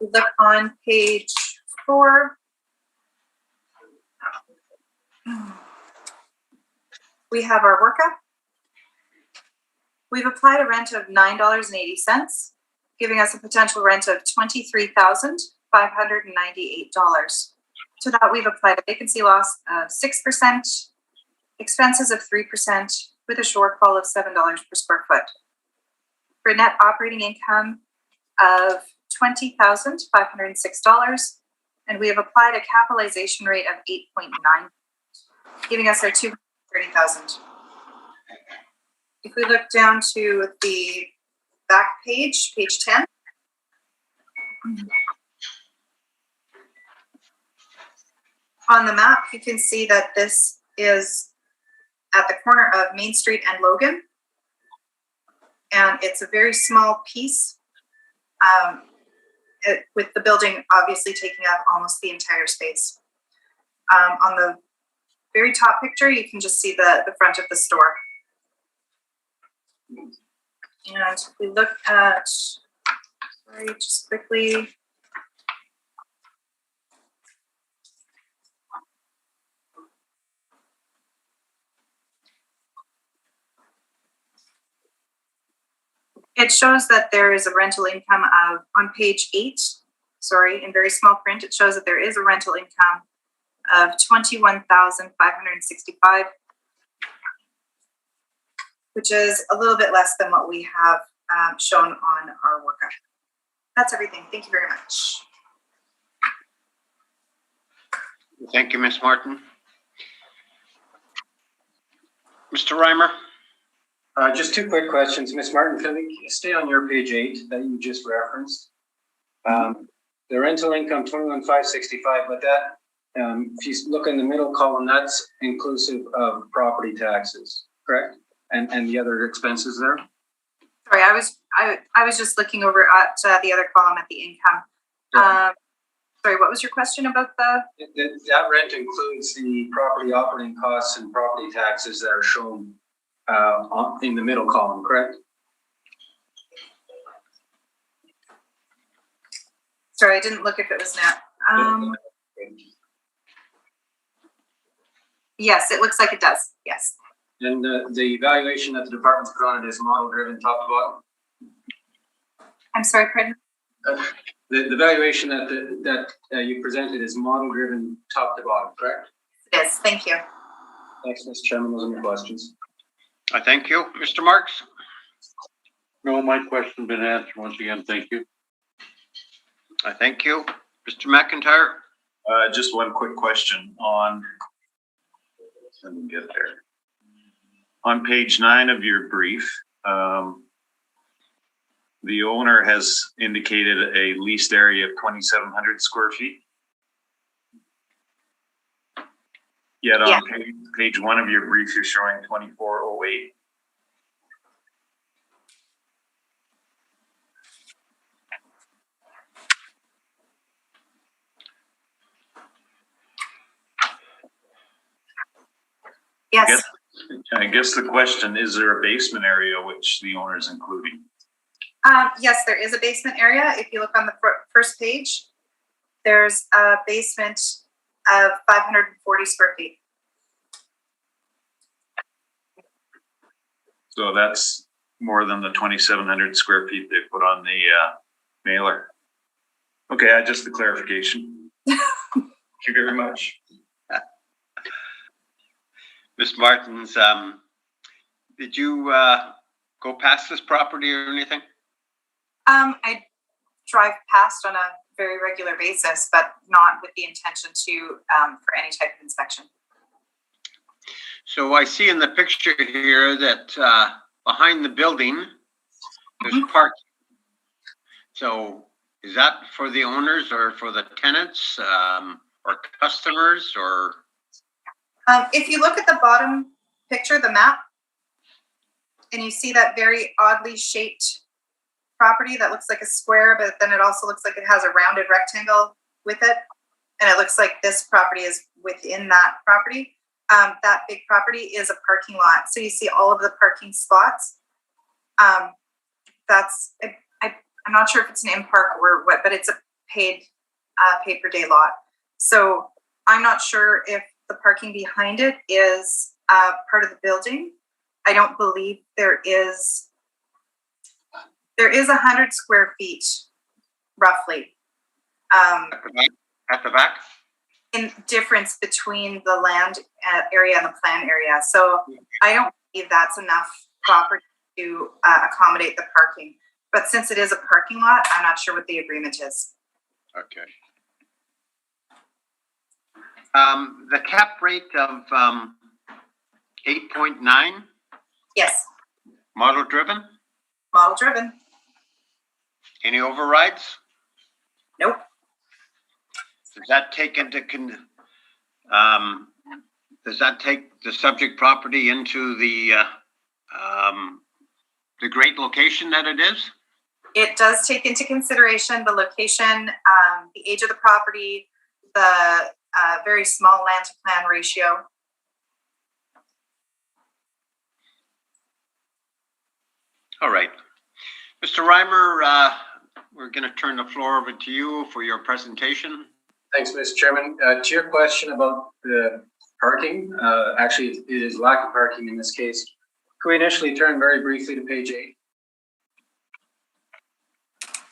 We look on page 4. We have our workup. We've applied a rent of $9.80, giving us a potential rent of $23,598. To that, we've applied a vacancy loss of 6%, expenses of 3%, with a shortfall of $7 per square foot. For net operating income of $20,506, and we have applied a capitalization rate of 8.9, giving us our $230,000. If we look down to the back page, page 10. On the map, you can see that this is at the corner of Main Street and Logan. And it's a very small piece, with the building obviously taking up almost the entire space. On the very top picture, you can just see the front of the store. And if we look at, sorry, just quickly. It shows that there is a rental income of, on page 8, sorry, in very small print, it shows that there is a rental income of $21,565. which is a little bit less than what we have shown on our workup. That's everything. Thank you very much. Thank you, Ms. Martin. Mr. Reimer? Just two quick questions. Ms. Martin, can we stay on your page 8 that you just referenced? The rental income, 21,565, but that, if you look in the middle column, that's inclusive of property taxes, correct? And the other expenses there? Sorry, I was just looking over at the other column at the income. Sorry, what was your question about the? That rent includes the property operating costs and property taxes that are shown in the middle column, correct? Sorry, I didn't look if it was net. Yes, it looks like it does. Yes. And the evaluation that the department's put on it is model driven top to bottom? I'm sorry, pardon? The valuation that you presented is model driven top to bottom, correct? It is. Thank you. Thanks, Mr. Chairman. Those are my questions. I thank you. Mr. Marks? No, my question's been answered. Once again, thank you. I thank you. Mr. McIntyre? Just one quick question on, let me get there. On page 9 of your brief, the owner has indicated a leased area of 2,700 square feet. Yet on page 1 of your brief, you're showing 2,408. Yes. I guess the question, is there a basement area which the owner is including? Yes, there is a basement area. If you look on the first page, there's a basement of 540 square feet. So that's more than the 2,700 square feet they put on the mailer. Okay, just the clarification. Thank you very much. Ms. Martins, did you go past this property or anything? I drive past on a very regular basis, but not with the intention to for any type of inspection. So I see in the picture here that behind the building, there's parking. So is that for the owners or for the tenants or customers or? If you look at the bottom picture, the map, and you see that very oddly shaped property that looks like a square, but then it also looks like it has a rounded rectangle with it. And it looks like this property is within that property. That big property is a parking lot. So you see all of the parking spots. I'm not sure if it's an in-park or what, but it's a paid per day lot. So I'm not sure if the parking behind it is part of the building. I don't believe there is 100 square feet, roughly. At the back? In difference between the land area and the plan area. So I don't believe that's enough property to accommodate the parking. But since it is a parking lot, I'm not sure what the agreement is. Okay. The cap rate of 8.9? Yes. Model driven? Model driven. Any overrides? Nope. Does that take the subject property into the great location that it is? It does take into consideration the location, the age of the property, the very small land to plan ratio. All right. Mr. Reimer, we're going to turn the floor over to you for your presentation. Thanks, Mr. Chairman. To your question about the parking, actually it is lack of parking in this case. Could we initially turn very briefly to page 8?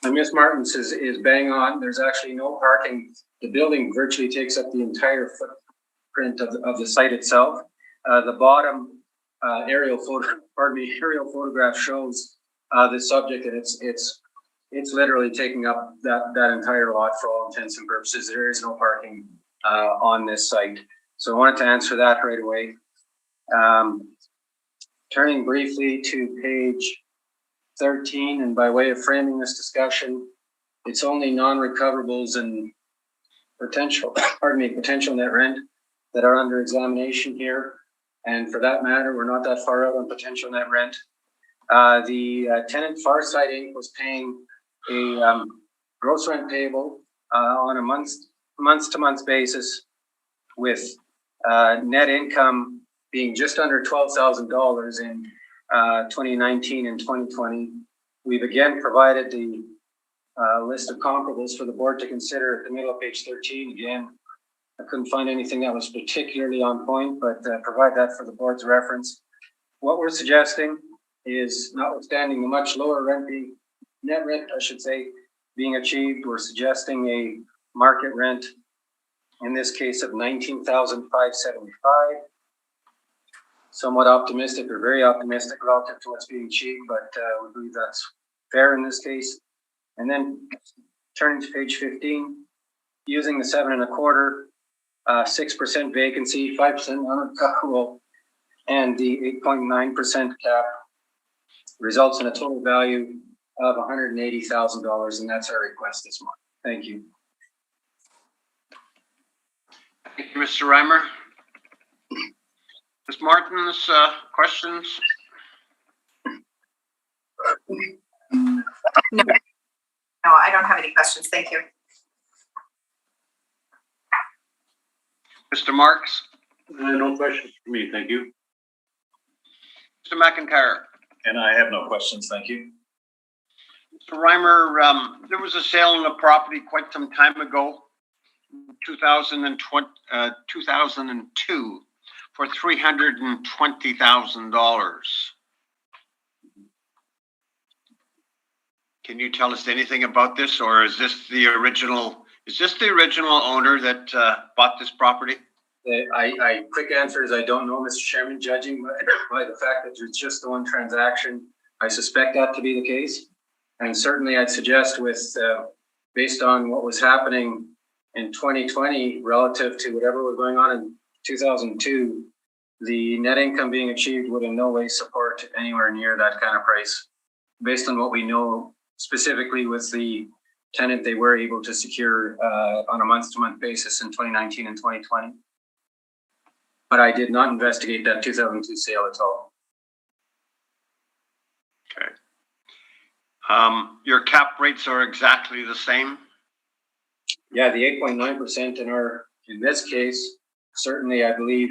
And Ms. Martins is bang on. There's actually no parking. The building virtually takes up the entire footprint of the site itself. The bottom aerial photograph shows the subject, and it's literally taking up that entire lot for all intents and purposes. There is no parking on this site. So I wanted to answer that right away. Turning briefly to page 13, and by way of framing this discussion, it's only non-recoverables and potential net rent that are under examination here. And for that matter, we're not that far out on potential net rent. The tenant Farside Inc. was paying a gross rent payable on a month-to-month basis, with net income being just under $12,000 in 2019 and 2020. We've again provided the list of comparables for the board to consider at the middle of page 13. Again, I couldn't find anything that was particularly on point, but provide that for the board's reference. What we're suggesting is, notwithstanding the much lower net rent, being achieved, we're suggesting a market rent, in this case of $19,575. Somewhat optimistic, or very optimistic relative to what's being achieved, but we believe that's fair in this case. And then turning to page 15, using the 7.25%, 6% vacancy, 5% unrecoverable, and the 8.9% cap results in a total value of $180,000, and that's our request this month. Thank you. Thank you, Mr. Reimer. Ms. Martins, questions? No, I don't have any questions. Thank you. Mr. Marks? No questions for me, thank you. Mr. McIntyre? And I have no questions, thank you. Mr. Reimer, there was a sale on a property quite some time ago, 2002, for $320,000. Can you tell us anything about this, or is this the original owner that bought this property? Quick answer is I don't know, Mr. Chairman. Judging by the fact that there's just the one transaction, I suspect that to be the case. And certainly I'd suggest, based on what was happening in 2020 relative to whatever was going on in 2002, the net income being achieved would in no way support anywhere near that kind of price. Based on what we know specifically with the tenant they were able to secure on a month-to-month basis in 2019 and 2020. But I did not investigate that 2002 sale at all. Okay. Your cap rates are exactly the same? Yeah, the 8.9% in this case, certainly I believe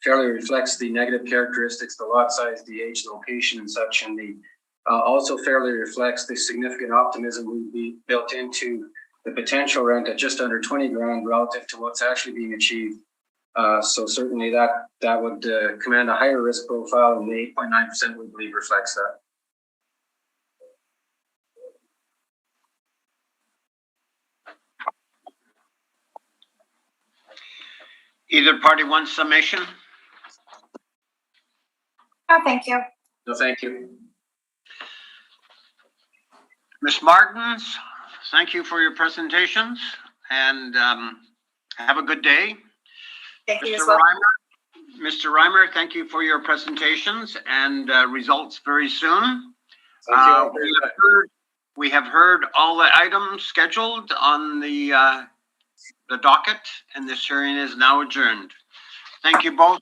fairly reflects the negative characteristics, the lot size, the age, location and such, and the also fairly reflects the significant optimism would be built into the potential rent at just under 20 grand relative to what's actually being achieved. So certainly that would command a higher risk profile, and the 8.9% we believe reflects that. Either party wants summation? No, thank you. No, thank you. Ms. Martins, thank you for your presentations, and have a good day. Thank you Mr. as well. Mr. Reimer, thank you for your presentations, and results very soon. We have heard all the items scheduled on the docket, and this hearing is now adjourned. Thank you both